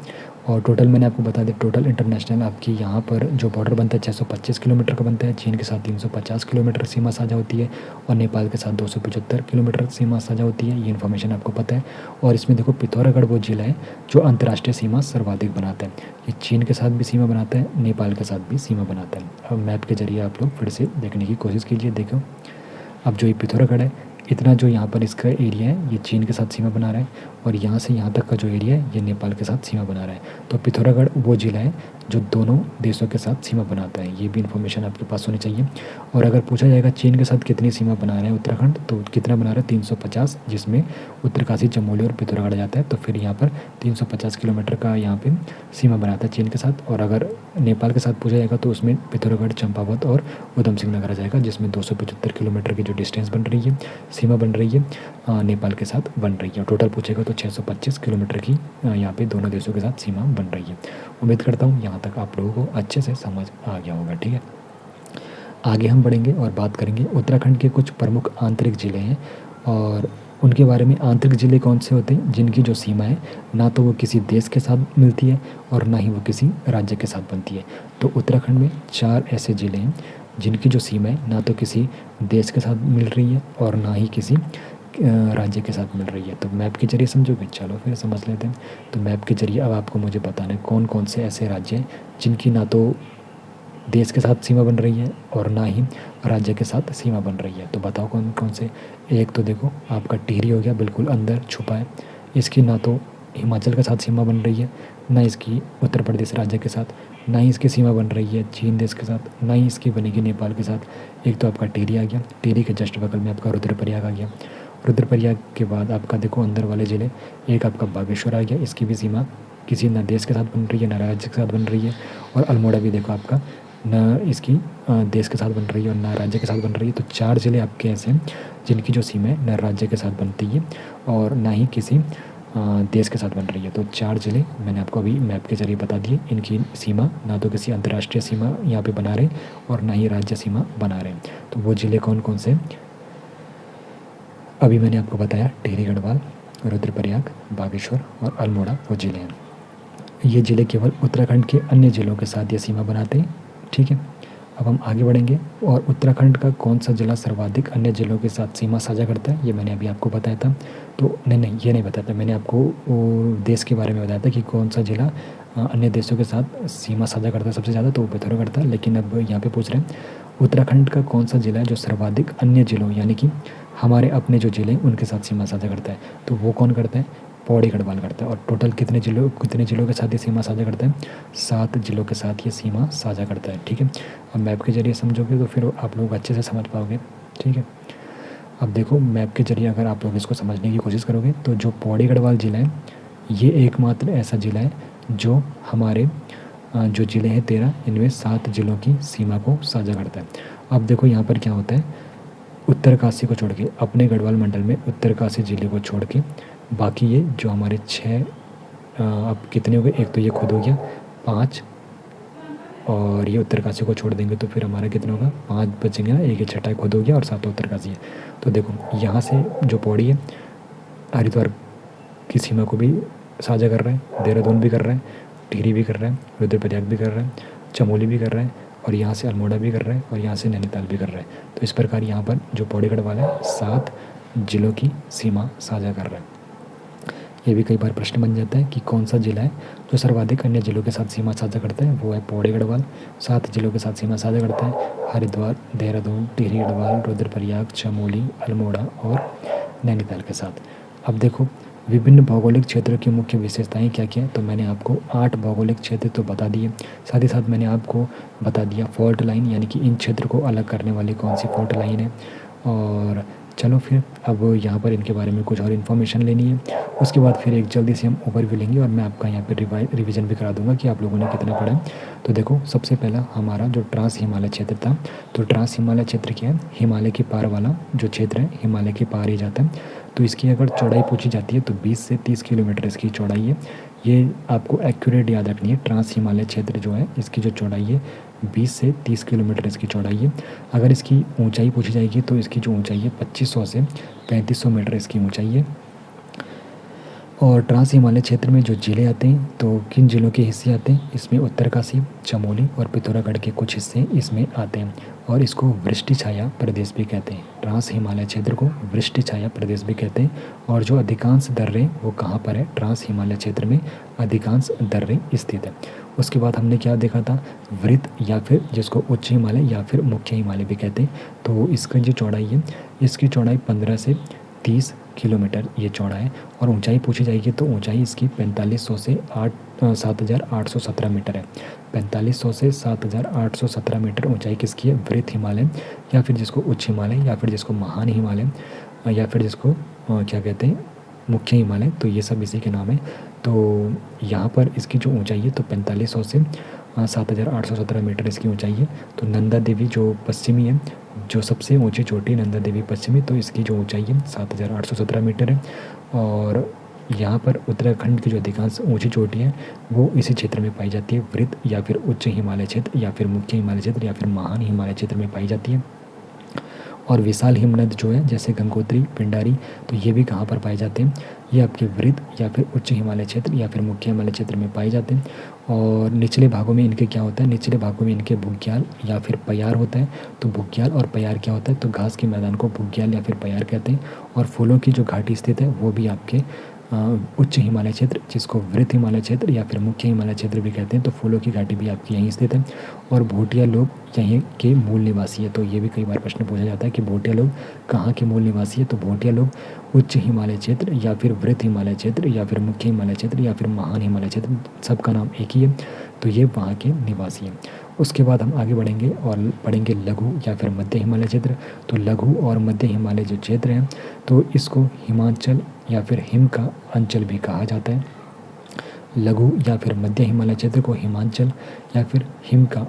और टोटल मैंने आपको बता दिया, टोटल इंटरनेशनल आपकी यहाँ पर जो बॉर्डर बनता है 625 किलोमीटर का बनता है, चीन के साथ 350 किलोमीटर सीमा साझा होती है, और नेपाल के साथ 275 किलोमीटर सीमा साझा होती है। ये इन्फॉर्मेशन आपको पता है। और इसमें देखो पिथौरागढ़ वो जिला है जो अंतर्राष्ट्रीय सीमा सर्वाधिक बनाता है। ये चीन के साथ भी सीमा बनाता है, नेपाल के साथ भी सीमा बनाता है। अब मैप के जरिए आप लोग फिर से देखने की कोशिश कीजिए। देखो अब जो ये पिथौरागढ़ है, इतना जो यहाँ पर इसका एरिया है ये चीन के साथ सीमा बना रहा है, और यहाँ से यहाँ तक का जो एरिया है ये नेपाल के साथ सीमा बना रहा है। तो पिथौरागढ़ वो ज़िला है जो दोनों देशों के साथ सीमा बनाता है, ये भी इन्फॉर्मेशन आपके पास होनी चाहिए। और अगर पूछा जाएगा चीन के साथ कितनी सीमा बना रहा है उत्तराखंड, तो कितना बना रहा है 350, जिसमें उत्तरकाशी, चमोली और पिथौरागढ़ जाता है। तो फिर यहाँ पर 350 किलोमीटर का यहाँ पे सीमा बनाता है चीन के साथ। और अगर नेपाल के साथ पूछा जाएगा तो उसमें पिथौरागढ़, चंपावत और उधम सिंह नगर आ जाएगा, जिसमें 275 किलोमीटर की जो डिस्टेंस बन रही है, सीमा बन रही है नेपाल के साथ बन रही है। टोटल पूछेगा तो 625 किलोमीटर की यहाँ पे दोनों देशों के साथ सीमा बन रही है। उम्मीद करता हूँ यहाँ तक आप लोगों को अच्छे से समझ आ गया होगा। ठीक है, आगे हम बढ़ेंगे और बात करेंगे उत्तराखंड के कुछ प्रमुख आंतरिक ज़िले हैं और उनके बारे में। आंतरिक ज़िले कौन से होते हैं जिनकी जो सीमा है ना तो वो किसी देश के साथ मिलती है और ना ही वो किसी राज्य के साथ बनती है। तो उत्तराखंड में 4 ऐसे ज़िले हैं जिनकी जो सीमा है ना तो किसी देश के साथ मिल रही है और ना ही किसी राज्य के साथ मिल रही है। तो मैप के जरिए समझोगे, चलो फिर समझ लेते हैं। तो मैप के जरिए अब आपको मुझे बताना है कौन कौन से ऐसे राज्य हैं जिनकी ना तो देश के साथ सीमा बन रही है और ना ही राज्य के साथ सीमा बन रही है। तो बताओ कौन कौन से। एक तो देखो आपका टिहरी हो गया, बिल्कुल अंदर छुपा है, इसकी ना तो हिमाचल के साथ सीमा बन रही है, ना इसकी उत्तर प्रदेश राज्य के साथ, ना ही इसकी सीमा बन रही है चीन देश के साथ, ना ही इसकी बनेगी नेपाल के साथ। एक तो आपका टिहरी आ गया, टिहरी के जस्ट बगल में आपका रुद्रप्रयाग आ गया। रुद्रप्रयाग के बाद आपका देखो अंदर वाले ज़िले, एक आपका बागेश्वर आ गया, इसकी भी सीमा किसी ना देश के साथ बन रही है ना राज्य के साथ बन रही है। और अल्मोड़ा भी देखो आपका ना इसकी देश के साथ बन रही है और ना राज्य के साथ बन रही है। तो 4 ज़िले आपके ऐसे हैं जिनकी जो सीमा है ना राज्य के साथ बनती है और ना ही किसी देश के साथ बन रही है। तो 4 ज़िले मैंने आपको अभी मैप के जरिए बता दिए, इनकी सीमा ना तो किसी अंतर्राष्ट्रीय सीमा यहाँ पे बना रहे और ना ही राज्य सीमा बना रहे। तो वो ज़िले कौन कौन से अभी मैंने आपको बताया, टिहरी गढ़वाल, रुद्रप्रयाग, बागेश्वर और अल्मोड़ा वो ज़िले हैं। ये ज़िले केवल उत्तराखंड के अन्य ज़िलों के साथ ये सीमा बनाते हैं। ठीक है, अब हम आगे बढ़ेंगे। और उत्तराखंड का कौन सा ज़िला सर्वाधिक अन्य ज़िलों के साथ सीमा साझा करता है, ये मैंने अभी आपको बताया था। तो नहीं ये नहीं बताया था, मैंने आपको देश के बारे में बताया था कि कौन सा ज़िला अन्य देशों के साथ सीमा साझा करता है सबसे ज़्यादा, तो वो पिथौरागढ़ था। लेकिन अब यहाँ पे पूछ रहे हैं उत्तराखंड का कौन सा ज़िला है जो सर्वाधिक अन्य ज़िलों यानी कि हमारे अपने जो ज़िले हैं उनके साथ सीमा साझा करता है। तो वो कौन करता है, पौड़ी गढ़वाल करता है। और टोटल कितने ज़िलों के साथ ये सीमा साझा करता है, 7 ज़िलों के साथ ये सीमा साझा करता है। ठीक है, अब मैप के जरिए समझोगे तो फिर आप लोग अच्छे से समझ पाओगे। ठीक है, अब देखो मैप के जरिए अगर आप लोग इसको समझने की कोशिश करोगे तो जो पौड़ी गढ़वाल ज़िला है ये एकमात्र ऐसा ज़िला है जो हमारे जो ज़िले हैं 13, इनमें 7 ज़िलों की सीमा को साझा करता है। अब देखो यहाँ पर क्या होता है, उत्तरकाशी को छोड़ के, अपने गढ़वाल मंडल में उत्तरकाशी ज़िले को छोड़ के बाकी ये जो हमारे 6 अब कितने हो गए, एक तो ये खुद हो गया 5 और ये उत्तरकाशी को छोड़ देंगे तो फिर हमारा कितना होगा 5 बचेंगे ना, एक ये छठा खुद हो गया और 7 उत्तरकाशी है। तो देखो यहाँ से जो पौड़ी है हरिद्वार की सीमा को भी साझा कर रहा है, देहरादून भी कर रहा है, टिहरी भी कर रहा है, रुद्रप्रयाग भी कर रहा है, चमोली भी कर रहा है और यहाँ से अल्मोड़ा भी कर रहा है और यहाँ से नैनीताल भी कर रहा है। तो इस प्रकार यहाँ पर जो पौड़ी गढ़वाल है 7 ज़िलों की सीमा साझा कर रहा है। ये भी कई बार प्रश्न बन जाता है कि कौन सा ज़िला है जो सर्वाधिक अन्य ज़िलों के साथ सीमा साझा करता है, वो है पौड़ी गढ़वाल। 7 ज़िलों के साथ सीमा साझा करता है, हरिद्वार, देहरादून, टिहरी गढ़वाल, रुद्रप्रयाग, चमोली, अल्मोड़ा और नैनीताल के साथ। अब देखो विभिन्न भौगोलिक क्षेत्रों की मुख्य विशेषताएं क्या क्या है, तो मैंने आपको 8 भौगोलिक क्षेत्र तो बता दिए, साथ ही साथ मैंने आपको बता दिया फॉल्ट लाइन यानी कि इन क्षेत्र को अलग करने वाली कौन सी फॉल्ट लाइन है। और चलो फिर अब यहाँ पर इनके बारे में कुछ और इन्फॉर्मेशन लेनी है, उसके बाद फिर एक जल्दी से हम ओवरव्यू लेंगे और मैं आपका यहाँ पर रिवीजन भी करा दूंगा कि आप लोगों ने कितना पढ़ा है। तो देखो सबसे पहला हमारा जो ट्रांस हिमालय क्षेत्र था, तो ट्रांस हिमालय क्षेत्र क्या है, हिमालय के पार वाला जो क्षेत्र है, हिमालय के पार ही जाता है। तो इसकी अगर चौड़ाई पूछी जाती है तो 20 से 30 किलोमीटर इसकी चौड़ाई है, ये आपको एक्यूरेट याद रखनी है। ट्रांस हिमालय क्षेत्र जो है इसकी जो चौड़ाई है 20 से 30 किलोमीटर इसकी चौड़ाई है। अगर इसकी ऊंचाई पूछी जाएगी तो इसकी जो ऊंचाई है 2500 से 3500 मीटर इसकी ऊंचाई है। और ट्रांस हिमालय क्षेत्र में जो ज़िले आते हैं तो किन ज़िलों के हिस्से आते हैं, इसमें उत्तरकाशी, चमोली और पिथौरागढ़ के कुछ हिस्से इसमें आते हैं और इसको वृष्टि छाया प्रदेश भी कहते हैं। ट्रांस हिमालय क्षेत्र को वृष्टि छाया प्रदेश भी कहते हैं। और जो अधिकांश दर्रे वो कहाँ पर है, ट्रांस हिमालय क्षेत्र में अधिकांश दर्रे स्थित है। उसके बाद हमने क्या देखा था, वृत्त या फिर जिसको उच्च हिमालय या फिर मुख्य हिमालय भी कहते हैं। तो इसका जो चौड़ाई है इसकी चौड़ाई 15 से 30 किलोमीटर ये चौड़ा है। और ऊंचाई पूछी जाएगी तो ऊंचाई इसकी 4500 से 7817 मीटर है। 4500 से 7817 मीटर ऊंचाई किसकी है? वृत्त हिमालय, या फिर जिसको उच्च हिमालय, या फिर जिसको महान हिमालय, या फिर जिसको क्या कहते हैं, मुख्य हिमालय। तो ये सब इसी के नाम है। तो यहाँ पर इसकी जो ऊंचाई है तो 4500 से 7817 मीटर इसकी ऊंचाई है। तो नंदा देवी जो पश्चिमी है, जो सबसे ऊंची चोटी नंदा देवी पश्चिमी, तो इसकी जो ऊंचाई है 7817 मीटर है। और यहाँ पर उत्तराखंड की जो अधिकांश ऊंची चोटी है वो इसी क्षेत्र में पाई जाती है, वृत्त या फिर उच्च हिमालय क्षेत्र, या फिर मुख्य हिमालय क्षेत्र, या फिर महान हिमालय क्षेत्र में पाई जाती है। और विशाल हिमनद जो है जैसे गंगोत्री, पिंडारी, तो ये भी कहाँ पर पाए जाते हैं? ये आपके वृत्त या फिर उच्च हिमालय क्षेत्र या फिर मुख्य हिमालय क्षेत्र में पाए जाते हैं। और निचले भागों में इनके क्या होता है? निचले भागों में इनके बुग्याल या फिर पयार होता है। तो बुग्याल और पयार क्या होता है? तो घास के मैदान को बुग्याल या फिर पयार कहते हैं। और फूलों की जो घाटी स्थित है वो भी आपके उच्च हिमालय क्षेत्र, जिसको वृत्त हिमालय क्षेत्र या फिर मुख्य हिमालय क्षेत्र भी कहते हैं। तो फूलों की घाटी भी आपकी यहीं स्थित है। और भोटिया लोग यहीं के मूल निवासी है। तो ये भी कई बार प्रश्न पूछा जाता है कि भोटिया लोग कहाँ के मूल निवासी है? तो भोटिया लोग उच्च हिमालय क्षेत्र या फिर वृत्त हिमालय क्षेत्र या फिर मुख्य हिमालय क्षेत्र या फिर महान हिमालय क्षेत्र, सबका नाम एक ही है। तो ये वहाँ के निवासी हैं। उसके बाद हम आगे बढ़ेंगे और पढ़ेंगे लघु या फिर मध्य हिमालय क्षेत्र। तो लघु और मध्य हिमालय जो क्षेत्र हैं तो इसको हिमाचल या फिर हिम का अंचल भी कहा जाता है। लघु या फिर मध्य हिमालय क्षेत्र को हिमाचल या फिर हिम का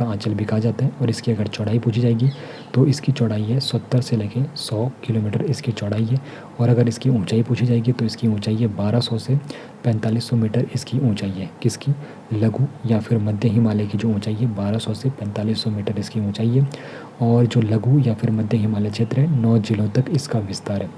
आंचल भी कहा जाता है। और इसकी अगर चौड़ाई पूछी जाएगी तो इसकी चौड़ाई है 70 से लेके 100 किलोमीटर इसकी चौड़ाई है। और अगर इसकी ऊंचाई पूछी जाएगी तो इसकी ऊंचाई है 1200 से 4500 मीटर इसकी ऊंचाई है। किसकी? लघु या फिर मध्य हिमालय की जो ऊंचाई है 1200 से 4500 मीटर इसकी ऊंचाई है। और जो लघु या फिर मध्य हिमालय क्षेत्र है 9 जिलों तक इसका विस्तार है।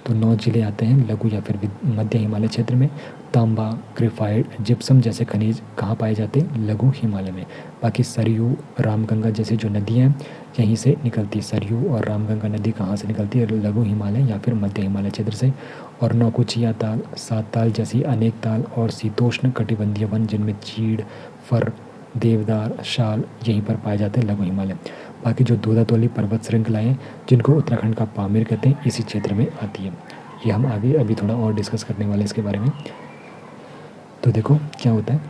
तो 9 जिले आते हैं लघु या फिर मध्य हिमालय क्षेत्र में। तांबा, ग्रेफाइट, जिप्सम जैसे खनिज कहाँ पाए जाते हैं? लघु हिमालय में। बाकी सरयू, रामगंगा जैसी जो नदियाँ हैं यहीं से निकलती है। सरयू और रामगंगा नदी कहाँ से निकलती है? लघु हिमालय या फिर मध्य हिमालय क्षेत्र से। और नौकुचिया ताल, सात ताल जैसी अनेक ताल और शीतोष्ण कटिबंधीय वन जिनमें चीड़, फर, देवदार, शाल यहीं पर पाए जाते हैं लघु हिमालय। बाकी जो दूधातोली पर्वत श्रृंखलाएँ हैं जिनको उत्तराखंड का पामीर कहते हैं इसी क्षेत्र में आती है। ये हम आगे अभी थोड़ा और डिस्कस करने वाले इसके बारे में। तो देखो क्या होता है,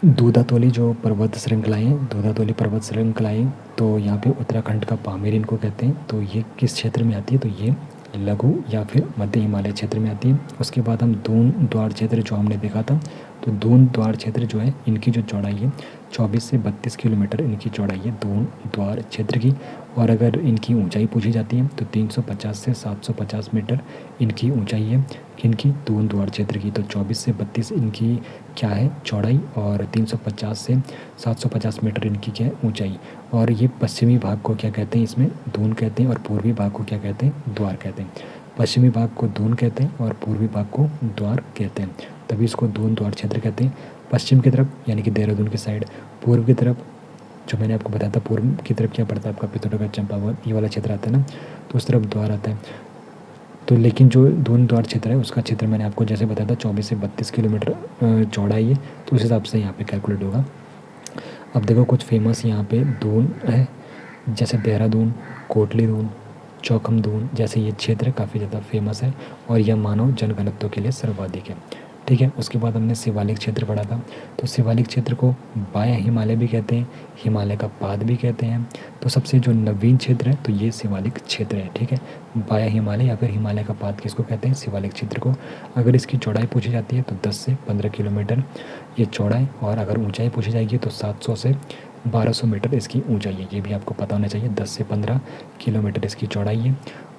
दूधातोली जो पर्वत श्रृंखलाएँ हैं, दूधातोली पर्वत श्रृंखलाएँ, तो यहाँ पे उत्तराखंड का पामीर इनको कहते हैं। तो ये किस क्षेत्र में आती है? तो ये लघु या फिर मध्य हिमालय क्षेत्र में आती है। उसके बाद हम दून द्वार क्षेत्र जो हमने देखा था, तो दून द्वार क्षेत्र जो है इनकी जो चौड़ाई है 24 से 32 किलोमीटर इनकी चौड़ाई है दून द्वार क्षेत्र की। और अगर इनकी ऊंचाई पूछी जाती है तो 350 से 750 मीटर इनकी ऊंचाई है इनकी दून द्वार क्षेत्र की। तो 24 से 32 इनकी क्या है? चौड़ाई, और 350 से 750 मीटर इनकी क्या है? ऊंचाई। और ये पश्चिमी भाग को क्या कहते हैं? इसमें दून कहते हैं। और पूर्वी भाग को क्या कहते हैं? द्वार कहते हैं। पश्चिमी भाग को दून कहते हैं और पूर्वी भाग को द्वार कहते हैं। तभी इसको दून द्वार क्षेत्र कहते हैं। पश्चिम की तरफ यानी कि देहरादून की साइड, पूर्व की तरफ जो मैंने आपको बताया था, पूर्व की तरफ क्या पड़ता है आपका? पिथौरागढ़, चंपावत, ये वाला क्षेत्र आता है ना, तो उस तरफ द्वार आता है। तो लेकिन जो दून द्वार क्षेत्र है उसका क्षेत्र मैंने आपको जैसे बताया था 24 से 32 किलोमीटर चौड़ाई है। तो उस हिसाब से यहाँ पे कैलकुलेट होगा। अब देखो कुछ फेमस यहाँ पे दून है, जैसे देहरादून, कोटली दून, चौखम दून जैसे ये क्षेत्र काफ़ी ज़्यादा फेमस है और यह मानव जनघनत्व के लिए सर्वाधिक है। ठीक है। उसके बाद हमने शिवालिक क्षेत्र पढ़ा था। तो शिवालिक क्षेत्र को बाया हिमालय भी कहते हैं, हिमालय का पाद भी कहते हैं। तो सबसे जो नवीन क्षेत्र है तो ये शिवालिक क्षेत्र है। ठीक है। बाया हिमालय या फिर हिमालय का पाद किसको कहते हैं? शिवालिक क्षेत्र को। अगर इसकी चौड़ाई पूछी जाती है तो 10 से 15 किलोमीटर ये चौड़ाई, और अगर ऊंचाई पूछी जाएगी तो 700 से 1200 मीटर इसकी ऊंचाई है। ये भी आपको पता होना चाहिए। 10 से 15 किलोमीटर इसकी चौड़ाई है,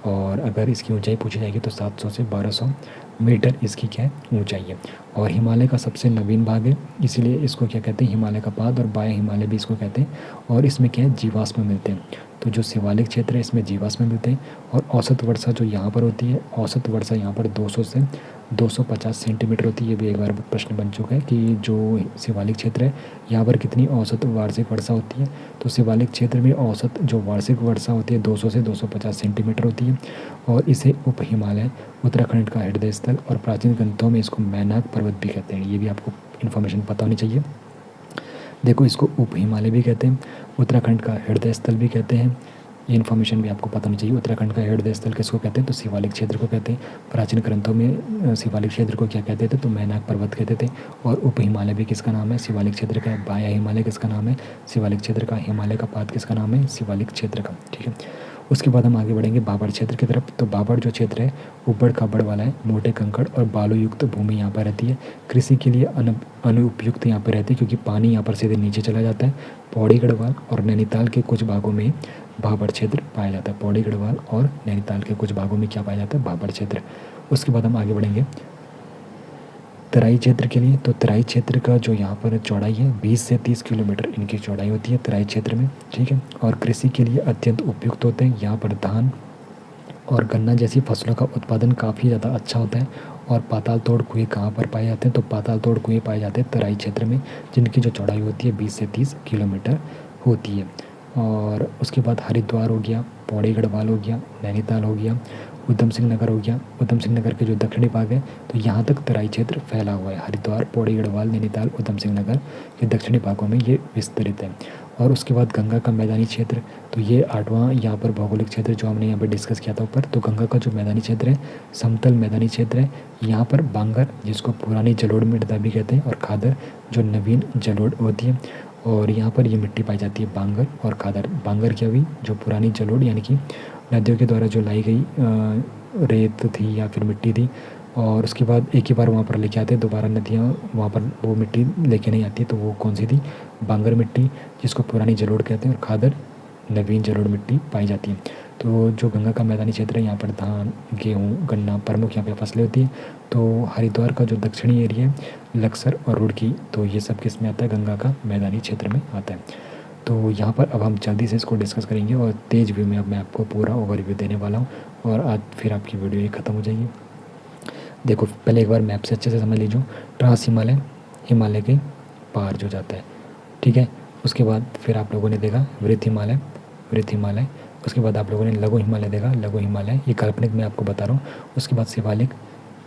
और अगर इसकी ऊंचाई पूछी जाएगी तो 700 से 1200 मीटर इसकी क्या है? ऊंचाई है। और हिमालय का सबसे नवीन भाग है, इसीलिए इसको क्या कहते हैं? हिमालय का पाद, और बाया हिमालय भी इसको कहते हैं। और इसमें क्या है? जीवाश्म मिलते हैं। तो जो शिवालिक क्षेत्र है इसमें जीवाश्म मिलते हैं। और औसत वर्षा जो यहाँ पर होती है, औसत वर्षा यहाँ पर 200 से 250 सेंटीमीटर होती है। ये भी एक बार प्रश्न बन चुका है कि जो शिवालिक क्षेत्र है यहाँ पर कितनी औसत वार्षिक वर्षा होती है। तो शिवालिक क्षेत्र में औसत जो वार्षिक वर्षा होती है 200 से 250 सेंटीमीटर होती है। और इसे उप हिमालय, उत्तराखंड का हृदय स्थल, और प्राचीन ग्रंथों में इसको मैनाक पर्वत भी कहते हैं। ये भी आपको इन्फॉर्मेशन पता होनी चाहिए। देखो इसको उप हिमालय भी कहते हैं, उत्तराखंड का हृदय स्थल भी कहते हैं, ये इन्फॉर्मेशन भी आपको पता होनी चाहिए। उत्तराखंड का हृदय स्थल किसको कहते हैं? तो शिवालिक क्षेत्र को कहते हैं। प्राचीन ग्रंथों में शिवालिक क्षेत्र को क्या कहते थे? तो मैनाक पर्वत कहते थे। और उप हिमालय भी किसका नाम है? शिवालिक क्षेत्र का। बाया हिमालय किसका नाम है? शिवालिक क्षेत्र का। हिमालय का पाद किसका नाम है? शिवालिक क्षेत्र का। ठीक है, उसके बाद हम आगे बढ़ेंगे बाबर क्षेत्र की तरफ। तो बाबर जो क्षेत्र है उबड़ खाबड़ वाला है, मोटे कंकड़ और बालू युक्त भूमि यहाँ पर रहती है। कृषि के लिए अनुपयुक्त यहाँ पर रहती है क्योंकि पानी यहाँ पर सीधे नीचे चला जाता है। पौड़ी गढ़वाल और नैनीताल के कुछ भागों में बाबर क्षेत्र पाया जाता है। पौड़ी गढ़वाल और नैनीताल के कुछ भागों में क्या पाया जाता है? बाबर क्षेत्र। उसके बाद हम आगे बढ़ेंगे तराई क्षेत्र के लिए। तो तराई क्षेत्र का जो यहाँ पर चौड़ाई है 20 से 30 किलोमीटर इनकी चौड़ाई होती है तराई क्षेत्र में। ठीक है, और कृषि के लिए अत्यंत उपयुक्त होते हैं। यहाँ पर धान और गन्ना जैसी फसलों का उत्पादन काफ़ी ज़्यादा अच्छा होता है। और पाताल तोड़ कुएँ कहाँ पर पाए जाते हैं? तो पाताल तोड़ कुएँ पाए जाते हैं तराई क्षेत्र में, जिनकी जो चौड़ाई होती है 20 से 30 किलोमीटर होती है। और उसके बाद हरिद्वार हो गया, पौड़ी गढ़वाल हो गया, नैनीताल हो गया, उधम सिंह नगर हो गया। उधम सिंह नगर के जो दक्षिणी भाग है तो यहाँ तक तराई क्षेत्र फैला हुआ है। हरिद्वार, पौड़ी गढ़वाल, नैनीताल, उधम सिंह नगर के दक्षिणी भागों में ये विस्तृत है। और उसके बाद गंगा का मैदानी क्षेत्र, तो ये 8वां यहाँ पर भौगोलिक क्षेत्र जो हमने यहाँ पर डिस्कस किया था ऊपर। तो गंगा का जो मैदानी क्षेत्र है समतल मैदानी क्षेत्र है। यहाँ पर बांगर जिसको पुरानी जलोढ़ मृदा भी कहते हैं और खादर जो नवीन जलोढ़ होती है। और यहाँ पर ये मिट्टी पाई जाती है बांगर और खादर। बांगर क्या हुई? जो पुरानी जलोढ़ यानी कि नदियों के द्वारा जो लाई गई रेत थी या फिर मिट्टी थी। और उसके बाद एक ही बार वहाँ पर लेके आते हैं, दोबारा नदियाँ वहाँ पर वो मिट्टी लेके नहीं आती। तो वो कौन सी थी? बांगर मिट्टी जिसको पुरानी जलोढ़ कहते हैं और खादर नवीन जलोढ़ मिट्टी पाई जाती है। तो जो गंगा का मैदानी क्षेत्र है यहाँ पर धान, गेहूँ, गन्ना प्रमुख यहाँ पे फसलें होती हैं। तो हरिद्वार का जो दक्षिणी एरिया है लक्सर और रुड़की, तो ये सब किस में आता है? गंगा का मैदानी क्षेत्र में आता है। तो यहाँ पर अब हम जल्दी से इसको डिस्कस करेंगे और तेज़ व्यू में अब मैं आपको पूरा ओवरव्यू देने वाला हूँ और आज फिर आपकी वीडियो ये ख़त्म हो जाएगी। देखो पहले एक बार मैप से अच्छे से समझ लीजिए। ट्रांस हिमालय, हिमालय के पार जो जाता है, ठीक है। उसके बाद फिर आप लोगों ने देखा वृत्त हिमालय, वृत्त हिमालय। उसके बाद आप लोगों ने लघु हिमालय देखा, लघु हिमालय, ये काल्पनिक मैं आपको बता रहा हूँ। उसके बाद शिवालिक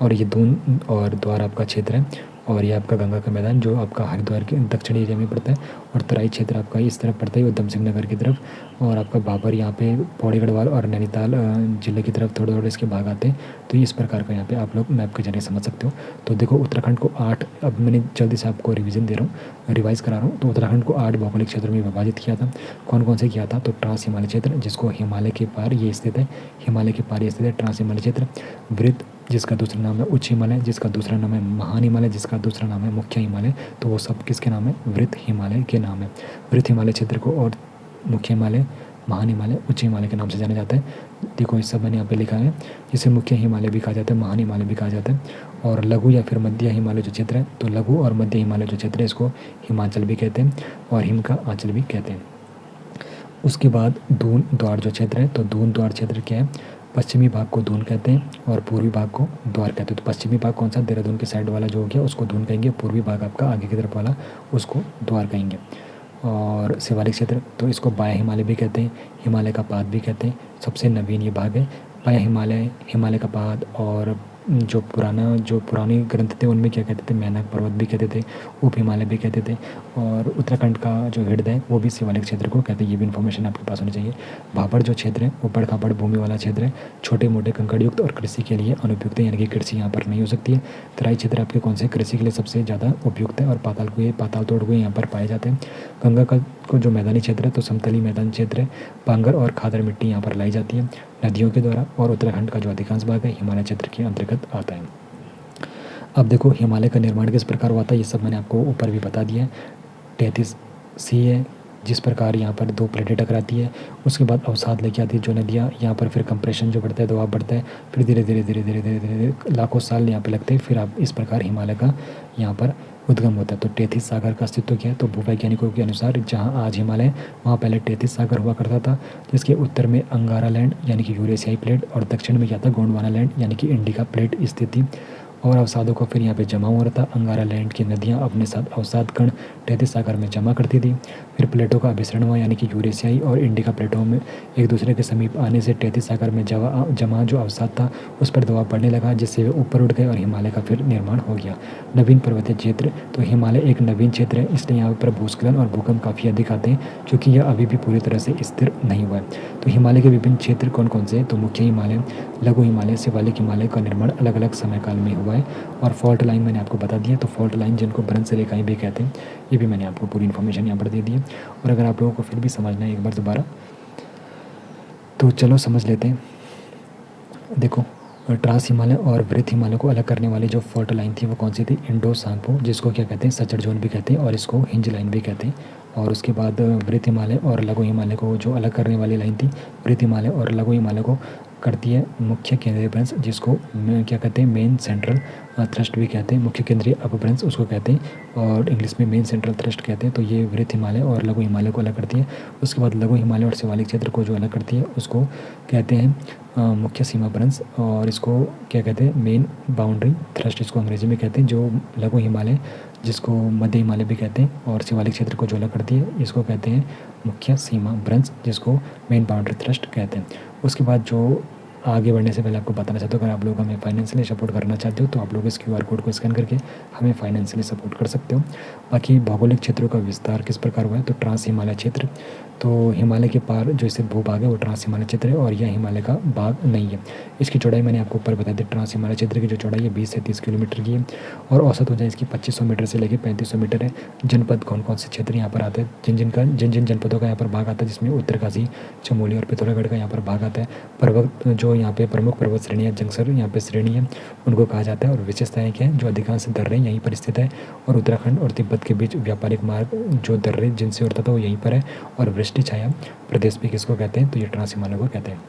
और ये दून और द्वार आपका क्षेत्र है। और ये आपका गंगा का मैदान जो आपका हरिद्वार के दक्षिणी एरिया में पड़ता है। और तराई क्षेत्र आपका इस तरफ पड़ता है उधम सिंह नगर की तरफ। और आपका बाबर यहाँ पे पौड़ी गढ़वाल और नैनीताल जिले की तरफ थोड़े थोड़े इसके भाग आते हैं। तो इस प्रकार का यहाँ पे आप लोग मैप के जरिए समझ सकते हो। तो देखो उत्तराखंड को 8, अब मैंने जल्दी से आपको रिविज़न दे रहा हूँ, रिवाइज़ करा रहा हूँ। तो उत्तराखंड को 8 भौगोलिक क्षेत्रों में विभाजित किया था। कौन कौन से किया था? तो ट्रांस हिमालय क्षेत्र जिसको हिमालय के पार ये स्थित है, हिमालय के पार ये स्थित है ट्रांस हिमालय क्षेत्र। वृत्त जिसका दूसरा नाम है उच्च हिमालय, जिसका दूसरा नाम है महान हिमालय, जिसका दूसरा नाम है मुख्य हिमालय। तो वो सब किसके नाम है? वृत्त हिमालय के नाम है। वृत्त हिमालय क्षेत्र को और मुख्य हिमालय, महान हिमालय, उच्च हिमालय के नाम से जाना जाता है। देखो इस सब मैंने यहाँ पे लिखा है, जिसे मुख्य हिमालय भी कहा जाता है, महान हिमालय भी कहा जाता है। और लघु या फिर मध्य हिमालय जो क्षेत्र है, तो लघु और मध्य हिमालय जो क्षेत्र है इसको हिमाचल भी कहते हैं और हिम का आंचल भी कहते हैं। उसके बाद दून द्वार जो क्षेत्र है, तो दून द्वार क्षेत्र क्या है? पश्चिमी भाग को दून कहते हैं और पूर्वी भाग को द्वार कहते हैं। तो पश्चिमी भाग कौन सा? देहरादून के साइड वाला जो हो गया उसको दून कहेंगे। पूर्वी भाग आपका आगे की तरफ वाला उसको द्वार कहेंगे। और शिवालिक क्षेत्र तो इसको बाया हिमालय भी कहते हैं, हिमालय का पाद भी कहते हैं। सबसे नवीन ये भाग है बाया हिमालय, हिमालय का पाद। और जो पुराने ग्रंथ थे उनमें क्या कहते थे? मैनाक पर्वत भी कहते थे, उप हिमालय भी कहते थे। और उत्तराखंड का जो हृदय है वो भी शिवालिक क्षेत्र को कहते हैं। ये भी इन्फॉर्मेशन आपके पास होनी चाहिए। भाबर जो क्षेत्र है ऊबड़ खाबड़ भूमि वाला क्षेत्र है, छोटे मोटे कंकड़युक्त और कृषि के लिए अनुपयुक्त है, यानी कि कृषि यहाँ पर नहीं हो सकती है। तराई क्षेत्र आपके कौन से? कृषि के लिए सबसे ज़्यादा उपयुक्त है। और पाताल तोड़ कुएँ यहाँ पर पाए जाते हैं। गंगा का को जो मैदानी क्षेत्र है तो समतली मैदान क्षेत्र है, बांगर और खादर मिट्टी यहाँ पर लाई जाती है नदियों के द्वारा। और उत्तराखंड का जो अधिकांश भाग है हिमालय क्षेत्र के अंतर्गत आता है। अब देखो हिमालय का निर्माण किस प्रकार हुआ था, ये सब मैंने आपको ऊपर भी बता दिया है। 33 सी है जिस प्रकार यहाँ पर 2 प्लेटें टकराती है, उसके बाद अवसाद लेके आती है जो नदियाँ, यहाँ पर फिर कंप्रेशन जो बढ़ता है, दबाव बढ़ता है, फिर धीरे धीरे धीरे धीरे धीरे धीरे लाखों साल यहाँ पे लगते हैं, फिर आप इस प्रकार हिमालय का यहाँ पर उद्गम होता है। तो टेथिस सागर का अस्तित्व क्या है? तो भूवैज्ञानिकों के अनुसार जहाँ आज हिमालय है वहाँ पहले टेथिस सागर हुआ करता था, जिसके उत्तर में अंगारा लैंड यानी कि यूरेशियाई प्लेट और दक्षिण में क्या था? गोंडवाना लैंड यानी कि इंडिका प्लेट स्थित थी। और अवसादों को फिर यहाँ पे जमा हो रहा था। अंगारा लैंड की नदियाँ अपने साथ अवसाद कण तैतीस सागर में जमा करती थी। फिर प्लेटों का अभिसरण हुआ, यानी कि यूरेशियाई और इंडिका प्लेटों में एक दूसरे के समीप आने से तैतीस सागर में जमा जो अवसाद था उस पर दबाव बढ़ने लगा, जिससे वे ऊपर उठ गए और हिमालय का फिर निर्माण हो गया। नवीन पर्वतीय क्षेत्र, तो हिमालय एक नवीन क्षेत्र है, इसलिए यहाँ पर भूस्खलन और भूकंप काफ़ी अधिक आते हैं, क्योंकि यह अभी भी पूरी तरह से स्थिर नहीं हुआ है। तो हिमालय के विभिन्न क्षेत्र कौन कौन से हैं? तो मुख्य हिमालय, लघु हिमालय, शिवालिक हिमालय का निर्माण अलग अलग समय काल में हुआ है। और फॉल्ट लाइन मैंने आपको बता दिया। तो फॉल्ट लाइन जिनको भ्रंश रेखाएं भी कहते हैं, ये भी मैंने आपको पूरी इन्फॉर्मेशन यहाँ पर दे दी है। और अगर आप लोगों को फिर भी समझना है एक बार दोबारा, तो चलो समझ लेते हैं। देखो, ट्रांस हिमालय और वृत्त हिमालय को अलग करने वाली जो फॉल्ट लाइन थी वो कौन सी थी? इंडो सांगपो, जिसको क्या कहते हैं? सचर जोन भी कहते हैं, और इसको हिंज लाइन भी कहते हैं। और उसके बाद वृत्त हिमालय और लघु हिमालय को जो अलग करने वाली लाइन थी, वृत्त हिमालय और लघु हिमालय को करती है मुख्य केंद्रीय भ्रंश, जिसको क्या कहते हैं? मेन सेंट्रल थ्रस्ट भी कहते हैं। मुख्य केंद्रीय अपभ्रंश उसको कहते हैं, और इंग्लिश में मेन सेंट्रल थ्रस्ट कहते हैं। तो ये वृत्त हिमालय और लघु हिमालय को अलग करती है। उसके बाद लघु हिमालय और शिवालिक क्षेत्र को जो अलग करती है उसको कहते हैं मुख्य सीमा भ्रंश, और इसको क्या कहते हैं? मेन बाउंड्री थ्रस्ट इसको अंग्रेजी में कहते हैं। जो लघु हिमालय, जिसको मध्य हिमालय भी कहते हैं, और शिवालिक क्षेत्र को जो अलग करती है इसको कहते हैं मुख्य सीमा भ्रंश, जिसको मेन बाउंड्री थ्रस्ट कहते हैं। उसके बाद जो आगे बढ़ने से पहले आपको बताना चाहता हूँ, अगर आप लोग हमें फाइनेंशियली सपोर्ट करना चाहते हो तो आप लोग इस QR कोड को स्कैन करके हमें फाइनेंशियली सपोर्ट कर सकते हो। बाकी भौगोलिक क्षेत्रों का विस्तार किस प्रकार हुआ है? तो ट्रांस हिमालय क्षेत्र, तो हिमालय के पार जो स्थित भूभाग है वो ट्रांस हिमालय क्षेत्र है, और यह हिमालय का भाग नहीं है। इसकी चौड़ाई मैंने आपको ऊपर बता दी। ट्रांस हिमालय क्षेत्र की जो चौड़ाई है 20 से 30 किलोमीटर की है, और औसत ऊंचाई इसकी 2500 मीटर से लेकर 3500 मीटर है। जनपद कौन कौन से क्षेत्र यहाँ पर आते हैं? जिन जिन जनपदों का यहाँ पर भाग आता है, जिसमें उत्तरकाशी, चमोली और पिथौरागढ़ का यहाँ पर भाग आता है। पर्वत, जो यहाँ पे प्रमुख पर्वत श्रेणियाँ, जंक्सर यहाँ पे श्रेणी है, उनको कहा जाता है। और विशेषताएँ क्या है? जो अधिकांश दर्रे यहीं पर स्थित है, और उत्तराखंड और तिब्बत के बीच व्यापारिक मार्ग जो दर्रे जिनसे उड़ता था वो यहीं पर है। और वृष्टि छाया प्रदेश भी किसको कहते हैं? तो ये ट्रांस हिमालय को कहते हैं।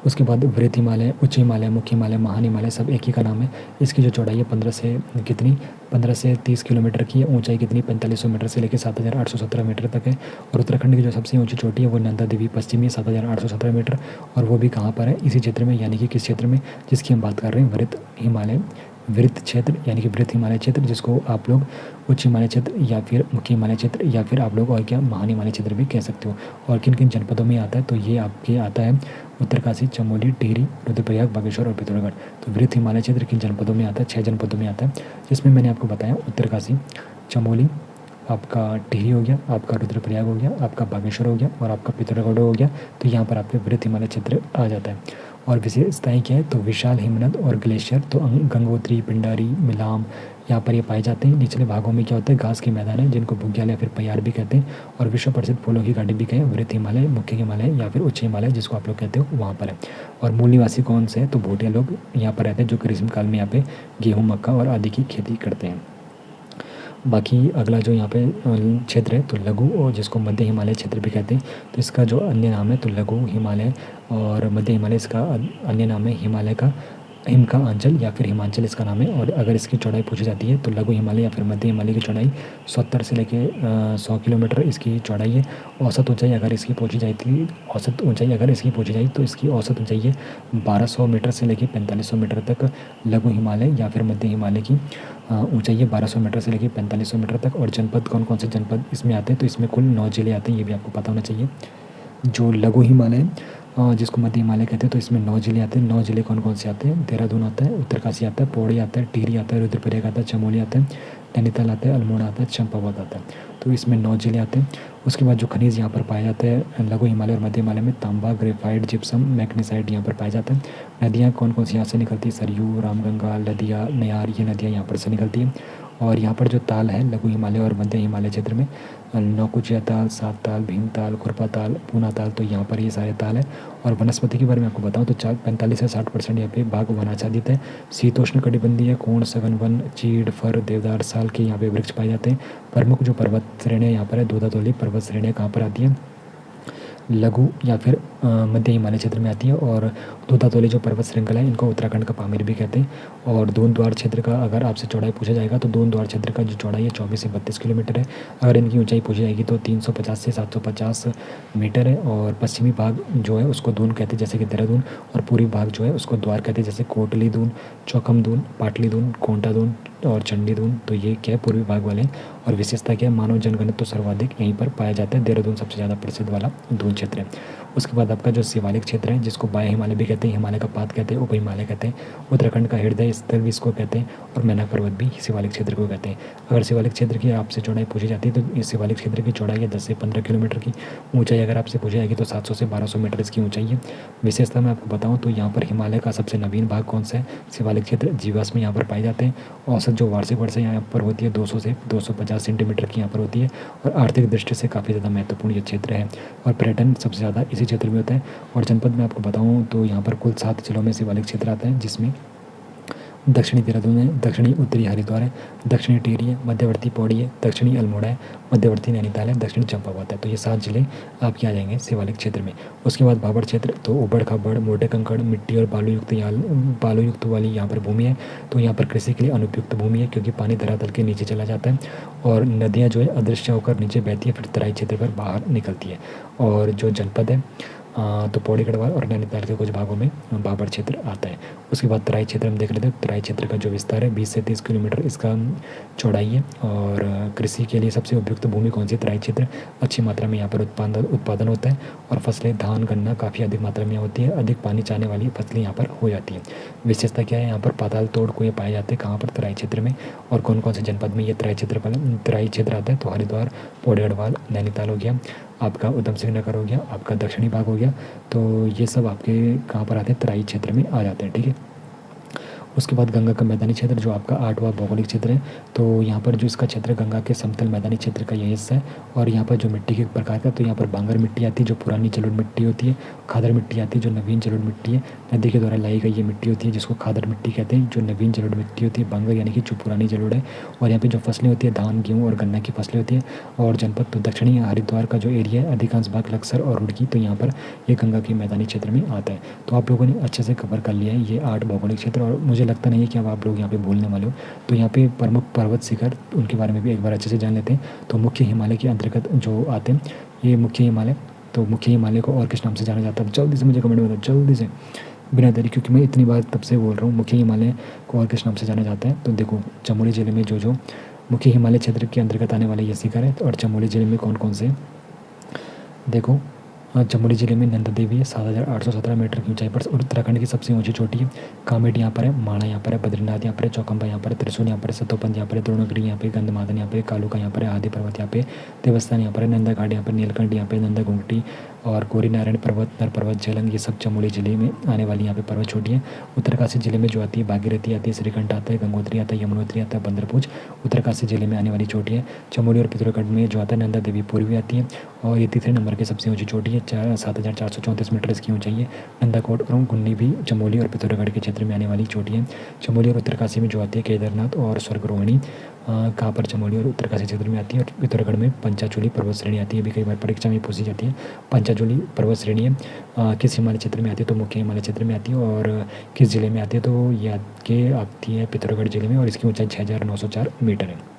उसके बाद वृत्त हिमालय, उच्च हिमालय, मुख्य हिमालय, महान हिमालय सब एक ही का नाम है। इसकी जो चौड़ाई है 15 से 30 किलोमीटर की है। ऊंचाई कितनी? 4500 मीटर से लेकर 7817 मीटर तक है। और उत्तराखंड की जो सबसे ऊंची चोटी है वो नंदा देवी पश्चिमी है, 7817 मीटर। और वो भी कहाँ पर है? इसी क्षेत्र में, यानी कि किस क्षेत्र में जिसकी हम बात कर रहे हैं? वृत्त क्षेत्र, यानी कि वृत्त हिमालय क्षेत्र, जिसको आप लोग उच्च हिमालय क्षेत्र या फिर मुख्य हिमालय क्षेत्र या फिर आप लोग और क्या महान हिमालय क्षेत्र भी कह सकते हो। और किन किन जनपदों में आता है? तो ये आपके आता है उत्तरकाशी, चमोली, टिहरी, रुद्रप्रयाग, बागेश्वर और पिथौरागढ़। तो वृत्त हिमालय क्षेत्र किन जनपदों में आता है? 6 जनपदों में आता है, जिसमें मैंने आपको बताया उत्तरकाशी, चमोली, आपका टिहरी हो गया, आपका रुद्रप्रयाग हो गया, आपका बागेश्वर हो गया, और आपका पिथौरागढ़ हो गया। तो यहाँ पर आपके वृत्त हिमालय क्षेत्र आ जाता है। और विशेषताएँ क्या है? तो विशाल हिमनद और ग्लेशियर, तो गंगोत्री, पिंडारी, मिलाम यहाँ पर ये पाए जाते हैं। निचले भागों में क्या होता है? घास के मैदान है, जिनको बुग्याल या फिर पयार भी कहते हैं। और विश्व प्रसिद्ध फूलों की घाटी भी कहें वृत्त हिमालय, मुख्य हिमालय या फिर उच्च हिमालय, जिसको आप लोग कहते हो, वहाँ पर है। और मूल निवासी कौन से हैं? तो भोटिया लोग यहाँ पर रहते हैं, जो ग्रीष्म काल में यहाँ पे गेहूँ, मक्का और आदि की खेती करते हैं। बाकी अगला जो यहाँ पे क्षेत्र है तो लघु, और जिसको मध्य हिमालय क्षेत्र भी कहते हैं। तो इसका जो अन्य नाम है तो लघु हिमालय और मध्य हिमालय, इसका अन्य नाम है हिमालय का हिम का अंचल या फिर हिमांचल इसका नाम है। और अगर इसकी चौड़ाई पूछी जाती है तो लघु हिमालय या फिर मध्य हिमालय की चौड़ाई 70 से लेके 100 किलोमीटर इसकी चौड़ाई है। औसत ऊंचाई अगर इसकी पूछी जाती तो इसकी औसत ऊंचाई है 1200 मीटर से लेके 4500 मीटर तक। लघु हिमालय या फिर मध्य हिमालय की ऊंचाई है 1200 मीटर से लेके 4500 मीटर तक। और जनपद कौन कौन से जनपद इसमें आते हैं? तो इसमें कुल 9 जिले आते हैं, ये भी आपको पता होना चाहिए। जो लघु हिमालय जिसको मध्य हिमालय कहते हैं, तो इसमें 9 जिले आते हैं। 9 जिले कौन कौन से आते हैं? देहरादून आता है, उत्तरकाशी आता है, पौड़ी आता है, टिहरी आता है, रुद्रप्रयाग आता है, चमोली आता है, नैनीताल आता है, अल्मोड़ा आता है, चंपावत आता है। तो इसमें 9 जिले आते हैं। उसके बाद जो खनिज यहाँ पर पाए जाते हैं लघु हिमालय और मध्य हिमालय में, तांबा, ग्रेफाइट, जिप्सम, मैग्नीसाइट यहाँ पर पाए जाते हैं। नदियाँ कौन कौन सी यहाँ से निकलती है? सरयू, रामगंगा, लदिया, नयार, ये नदियाँ यहाँ पर से निकलती हैं। और यहाँ पर जो ताल है लघु हिमालय और मध्य हिमालय क्षेत्र में, नौकुचिया ताल, सात ताल, भीम ताल, खुरपा ताल, पूना ताल, तो यहाँ पर ये सारे ताल हैं। और वनस्पति के बारे में आपको बताऊँ तो 45 से 60% यहाँ पे बाग वनाच्छादित है। शीतोष्ण कटिबंधीय कोण, सघन वन, चीड़, फर, देवदार, साल के यहाँ पे वृक्ष पाए जाते हैं। प्रमुख जो पर्वत श्रेणियाँ यहाँ पर है, दूधातोली पर्वत श्रेणियाँ कहाँ पर आती हैं? लघु या फिर मध्य हिमालय क्षेत्र में आती है। और दूधातोली जो पर्वत श्रृंखला है इनको उत्तराखंड का पामीर भी कहते हैं। और दून द्वार क्षेत्र का अगर आपसे चौड़ाई पूछा जाएगा तो दून द्वार क्षेत्र का जो चौड़ाई है 24 से 32 किलोमीटर है। अगर इनकी ऊंचाई पूछी जाएगी तो 350 से 750 मीटर है। और पश्चिमी भाग जो है उसको दून कहते हैं जैसे कि देहरादून, और पूर्वी भाग जो है उसको द्वार कहते हैं जैसे कोटली दून, चौखम दून, पाटली दून, कोंटा दून और चंडी दून। तो ये क्या है, पूर्वी भाग वाले। और विशेषता क्या है, मानव जनघनत्व तो सर्वाधिक यहीं पर पाया जाता है। देहरादून सबसे ज़्यादा प्रसिद्ध वाला दून क्षेत्र है। उसके बाद आपका जो शिवालिक क्षेत्र है जिसको बाह्य हिमालय भी कहते हैं, हिमालय का पात कहते हैं, उप हिमालय कहते हैं, उत्तराखंड का हृदय स्थल भी इसको कहते हैं, और मैना पर्वत भी शिवालिक क्षेत्र को कहते हैं। अगर शिवालिक क्षेत्र की आपसे चौड़ाई पूछी जाती है तो इस शिवालिक क्षेत्र की चौड़ाई है 10 से 15 किलोमीटर की। ऊंचाई अगर आपसे पूछी जाएगी तो 700 से 1200 मीटर इसकी ऊंचाई है। विशेषता मैं आपको बताऊँ तो यहाँ पर हिमालय का सबसे नवीन भाग कौन सा है, शिवालिक क्षेत्र। जीवाश्म यहाँ पर पाए जाते हैं। औसत जो वार्षिक वर्षा यहाँ पर होती है 200 से 250 सेंटीमीटर की यहाँ पर होती है। और आर्थिक दृष्टि से काफ़ी ज़्यादा महत्वपूर्ण ये क्षेत्र है। और पर्यटन सबसे ज़्यादा इसी क्षेत्र में होता है। और जनपद में आपको बताऊँ तो यहाँ पर कुल 7 जिलों में शिवालिक क्षेत्र आता है, जिसमें दक्षिणी देहरादून है, दक्षिणी उत्तरी हरिद्वार है, दक्षिणी टिहरी है, मध्यवर्ती पौड़ी है, दक्षिणी अल्मोड़ा है, मध्यवर्ती नैनीताल है, दक्षिणी चंपावत है। तो ये 7 जिले आपके आ जाएंगे शिवालिक क्षेत्र में। उसके बाद भाबर क्षेत्र, तो ऊबड़ खाबड़, मोटे कंकड़, मिट्टी और बालू युक्त वाली यहाँ पर भूमि है। तो यहाँ पर कृषि के लिए अनुपयुक्त भूमि है क्योंकि पानी धरातल के नीचे चला जाता है और नदियाँ जो है अदृश्य होकर नीचे बहती है, फिर तराई क्षेत्र पर बाहर निकलती है। और जो जनपद है तो पौड़ी गढ़वाल और नैनीताल के कुछ भागों में भाबर क्षेत्र आता है। उसके बाद तराई क्षेत्र हम देख लेते हैं। तराई क्षेत्र का जो विस्तार है 20 से 30 किलोमीटर इसका चौड़ाई है। और कृषि के लिए सबसे उपयुक्त भूमि कौन सी, तराई क्षेत्र। अच्छी मात्रा में यहाँ पर उत्पादन होता है और फसलें धान गन्ना काफ़ी अधिक मात्रा में होती है। अधिक पानी चाहने वाली फसलें यहाँ पर हो जाती हैं। विशेषता क्या है, यहाँ पर पाताल तोड़ कुएँ पाए जाते हैं। कहाँ पर, तराई क्षेत्र में। और कौन कौन से जनपद में ये तराई क्षेत्र आता है, तो हरिद्वार, पौड़ी गढ़वाल, नैनीताल हो गया, आपका उधम सिंह नगर हो गया, आपका दक्षिणी भाग हो गया। तो ये सब आपके कहाँ पर आते हैं, तराई क्षेत्र में आ जाते हैं। ठीक है। उसके बाद गंगा का मैदानी क्षेत्र जो आपका 8वां भौगोलिक क्षेत्र है। तो यहाँ पर जो इसका क्षेत्र गंगा के समतल मैदानी क्षेत्र का यह हिस्सा है। और यहाँ पर जो मिट्टी के प्रकार का, तो यहाँ पर बांगर मिट्टी आती है जो पुरानी जलोढ़ मिट्टी होती है, खादर मिट्टी आती है जो नवीन जलोढ़ मिट्टी है, नदी के द्वारा लाई गई ये मिट्टी होती है जिसको खादर मिट्टी कहते हैं, जो नवीन जलोढ़ मिट्टी होती है, बांगर यानी कि जो पुरानी जलोढ़ है। और यहाँ पर जो फसलें होती है धान गेहूँ और गन्ना की फसलें होती है। और जनपद तो दक्षिणी हरिद्वार का जो एरिया है अधिकांश भाग लक्सर और रुड़की, तो यहाँ पर ये गंगा के मैदानी क्षेत्र में आता है। तो आप लोगों ने अच्छे से कवर कर लिया है ये 8 भौगोलिक क्षेत्र। और मुझे लगता नहीं है कि अब आप लोग यहाँ पे भूलने वाले हो। तो यहाँ पे प्रमुख पर्वत शिखर उनके बारे में भी एक बार अच्छे से जान लेते हैं। तो मुख्य हिमालय के अंतर्गत जो आते हैं ये मुख्य हिमालय, तो मुख्य हिमालय को और किस नाम से जाना जाता है, जल्दी से मुझे कमेंट में बताओ, जल्दी से, बिना देरी, क्योंकि मैं इतनी बार तब से बोल रहा हूँ। मुख्य हिमालय को और किस नाम से जाना जाता है, तो देखो चमोली जिले में जो मुख्य हिमालय क्षेत्र के अंतर्गत आने वाले ये शिखर है। और चमोली जिले में कौन कौन से, देखो चमोली जिले में नंदा देवी है 7,817 मीटर की ऊंचाई पर, उत्तराखंड की सबसे ऊंची चोटी है। कामेट यहाँ पर है, माणा यहाँ पर है, बद्रीनाथ यहाँ पर है, चौकम्बा यहाँ पर है, त्रिशूल यहाँ पर है, सतोपंथ यहाँ पर है, द्रोणगिरी यहाँ पे, गंधमादन यहाँ पे, कालूका यहाँ पर है, आदि पर्वत यहाँ पे, देवस्थान यहाँ पर है, नंदा घाट यहाँ पर, नीलकंठ यहाँ पे, नंदा घुंगटी और गौरी नारायण पर्वत, नर पर्वत, झेलम, ये सब चमोली जिले में आने वाली यहाँ पे पर्वत चोटी है। उत्तरकाशी जिले में जो आती है भागीरथी आती है, श्रीकंठ आता है, गंगोत्री आता है, यमुनोत्री आता है, बंदरपूज उत्तरकाशी जिले में आने वाली चोटी है। चमोली और पिथौरागढ़ में जो आता है नंदा देवी पूर्वी आती है और ये तीसरे नंबर की सबसे ऊंची चोटी है, 7,434 मीटर इसकी ऊंचाई है। नंदाकोट और गुन्नी भी चमोली और पिथौरागढ़ के क्षेत्र में आने वाली चोटी है। चमोली और उत्तरकाशी में जो आती है केदारनाथ और स्वर्गरोहिणी, कहाँ पर, चमोली और उत्तरकाशी क्षेत्र में आती है। और पिथौरागढ़ में पंचाचूली पर्वत श्रेणी आती है, भी कई बार परीक्षा में पूछी जाती है। पंचाचूली पर्वत श्रेणी है किस हिमालय क्षेत्र में आती है, तो मुख्य हिमालय क्षेत्र में आती है। और किस जिले में आती है, तो ये आती है पिथौरागढ़ जिले में और इसकी ऊंचाई 6,904 मीटर है।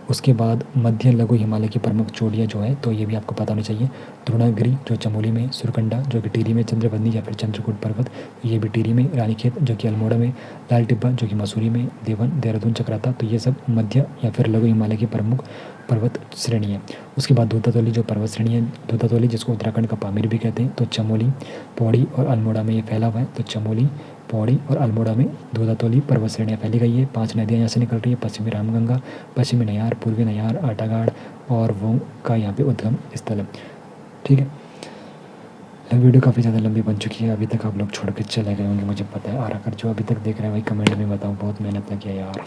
उसके बाद मध्य लघु हिमालय की प्रमुख चोटियाँ जो है तो ये भी आपको पता होनी चाहिए। द्रोणागिरी जो चमोली में, सुरकंडा जो कि टिहरी में, चंद्रबंदी या फिर चंद्रकूट पर्वत ये भी टिहरी में, रानीखेत जो कि अल्मोड़ा में, लाल टिब्बा जो कि मसूरी में, देवन, देहरादून, चक्राता, तो ये सब मध्य या फिर लघु हिमालय की प्रमुख पर्वत श्रेणी है। उसके बाद दूधातोली जो पर्वत श्रेणी है, दूधातोली जिसको उत्तराखंड का पामीर भी कहते हैं, तो चमोली, पौड़ी और अल्मोड़ा में ये फैला हुआ है। तो चमोली, पौड़ी और अल्मोड़ा में दूधातोली पर्वत श्रेणियाँ फैली गई है। 5 नदियाँ यहाँ से निकल रही है, पश्चिमी रामगंगा, पश्चिमी नयार, पूर्वी नयार, आटागाड़ और वो का यहाँ पे उद्गम स्थल है। ठीक है। वीडियो काफ़ी ज़्यादा लंबी बन चुकी है, अभी तक आप लोग छोड़ के चले गए होंगे मुझे पता है। और अगर जो अभी तक देख रहे हैं भाई कमेंट में बताओ, बहुत मेहनत लगी है यार।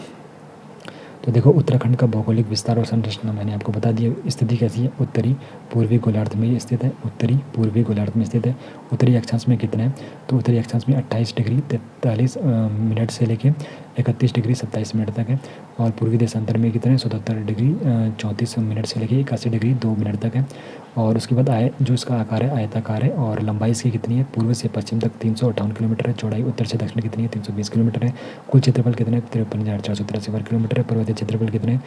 तो देखो उत्तराखंड का भौगोलिक विस्तार और संरचना मैंने आपको बता दिया। स्थिति कैसी है, उत्तरी पूर्वी गोलार्ध में ये स्थित है, उत्तरी पूर्वी गोलार्ध में स्थित है। उत्तरी अक्षांश में कितना है, तो उत्तरी अक्षांश में 28 डिग्री 43 मिनट से लेके 31 डिग्री 27 मिनट तक है। और पूर्वी देशांतर में कितना है, 77 डिग्री 34 मिनट से लेके 81 डिग्री 2 मिनट तक है। और उसके बाद जो इसका आकार है आयताकार है और लंबाई इसकी कितनी है, पूर्व से पश्चिम तक 358 किलोमीटर है, चौड़ाई उत्तर से दक्षिण कितनी है 320 किलोमीटर है, कुल क्षेत्रफल कितना है 53,483 वर्ग किलोमीटर है, पर्वतीय क्षेत्रफल कितने हैं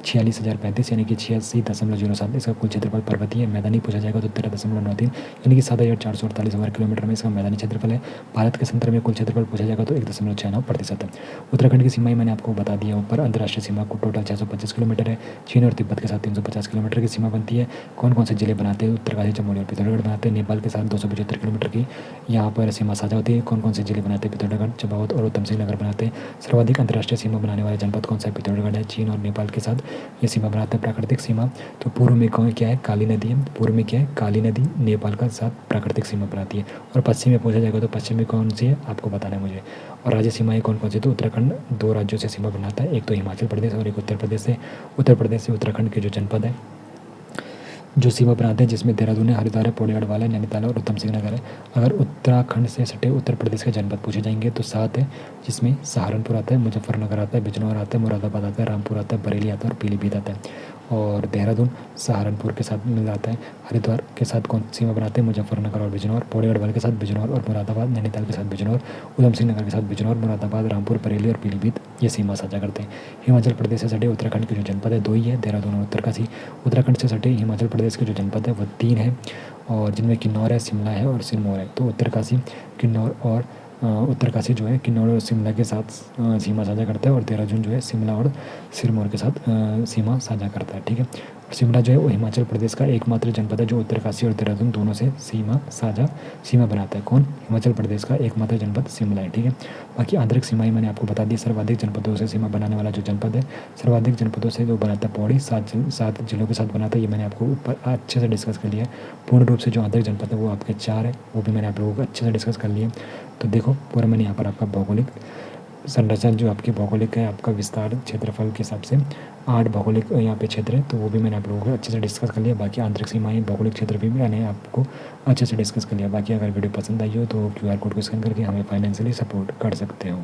46,035 यानी कि 86.07 इसका कुल क्षेत्रफल पर्वतीय। मैदानी पूछा जाएगा तो 13.93 यानी कि 7,448 वर्ग किलोमीटर में इसका मैदानी क्षेत्रफल है। भारत के संदर्भ में कुल क्षेत्रफल पूछा जाएगा तो 1.69% है। उत्तराखंड की सीमाएं मैंने आपको बता दिया ऊपर। अंतर्राष्ट्रीय सीमा को टोटल 625 किलोमीटर है। चीन और तिब्बत के साथ 350 किलोमीटर की सीमा बनती है। कौन कौन से जिले बनाते हैं, उत्तरकाशी, चमोली और पिथौरागढ़ बनाते हैं। नेपाल के साथ 275 किलोमीटर की यहाँ पर सीमा साझा होती है। कौन कौन से जिले बनाते हैं, पिथौरागढ़, चंपावत और उत्तम सिंह नगर बनाते हैं। सर्वाधिक अंतर्राष्ट्रीय सीमा बनाने वाले जनपद कौन सा है, पिथौरागढ़ है। चीन और नेपाल के साथ ये सीमा बनाते हैं। प्राकृतिक सीमा तो पूर्व में कौन क्या है, काली नदी है। पूर्व में क्या है, काली नदी नेपाल का साथ प्राकृतिक सीमा बनाती है। और पश्चिम में पूछा जाएगा तो पश्चिम में कौन सी है आपको बताना है मुझे। और राज्य सीमाएं कौन कौन सी, तो उत्तराखंड 2 राज्यों से सीमा बनाता है, एक तो हिमाचल प्रदेश और एक उत्तर प्रदेश से। उत्तर प्रदेश से उत्तराखंड के जो जनपद है जो सीमा बनाते हैं, जिसमें देहरादून है, हरिद्वार है, पौड़ी गढ़वाल है, नैनीताल और उत्तम सिंह नगर है। अगर उत्तराखंड से सटे उत्तर प्रदेश के जनपद पूछे जाएंगे तो 7 है, जिसमें सहारनपुर आता है, मुजफ्फरनगर आता है, बिजनौर आता है, मुरादाबाद आता है, रामपुर आता है, बरेली आता है और पीलीभीत आता है। और देहरादून सहारनपुर के साथ मिल जाता है। हरिद्वार के साथ कौन सीमा बनाते हैं, मुजफ्फरनगर और बिजनौर। पौड़ी गढ़वाल के साथ बिजनौर और मुरादाबाद। नैनीताल के साथ बिजनौर। उधम सिंह नगर के साथ बिजनौर, मुरादाबाद, रामपुर, बरेली और पीलीभीत ये सीमा साझा करते हैं। हिमाचल प्रदेश से सटे उत्तराखंड के जो जनपद है 2 ही है, देहरादून और उत्तरकाशी। उत्तराखंड से सटे हिमाचल प्रदेश के जो जनपद है वो 3 है, और जिनमें किन्नौर है, शिमला है और सिरमौर है। तो उत्तरकाशी, किन्नौर और उत्तरकाशी जो है किन्नौर और शिमला के साथ सीमा साझा करता है, और देहरादून जो है शिमला और सिरमौर के साथ सीमा साझा करता है। ठीक है, और शिमला जो है वो हिमाचल प्रदेश का एकमात्र जनपद है जो उत्तरकाशी और देहरादून दोनों से सीमा बनाता है। कौन, हिमाचल प्रदेश का एकमात्र जनपद शिमला है। ठीक है, बाकी आंतरिक सीमाएं मैंने आपको बता दी। सर्वाधिक जनपदों से सीमा बनाने वाला जो जनपद है, सर्वाधिक जनपदों से जो बनाता है पौड़ी, 7 जिलों के साथ बनाता है। ये मैंने आपको ऊपर अच्छे से डिस्कस कर लिया है। पूर्ण रूप से जो आंतरिक जनपद है वो आपके 4 है, वो भी मैंने आप लोगों को अच्छे से डिस्कस कर लिया। तो देखो पूरा मैंने यहाँ पर आपका भौगोलिक संरचना जो आपकी भौगोलिक है, आपका विस्तार क्षेत्रफल के हिसाब से 8 भौगोलिक यहाँ पे क्षेत्र है, तो वो भी मैंने आप लोगों को अच्छे से डिस्कस कर लिया। बाकी आंतरिक सीमाएं, भौगोलिक क्षेत्र भी मैंने आपको अच्छे से डिस्कस कर लिया। बाकी अगर वीडियो पसंद आई हो तो QR कोड को स्कैन करके हमें फाइनेंशियली सपोर्ट कर सकते हो।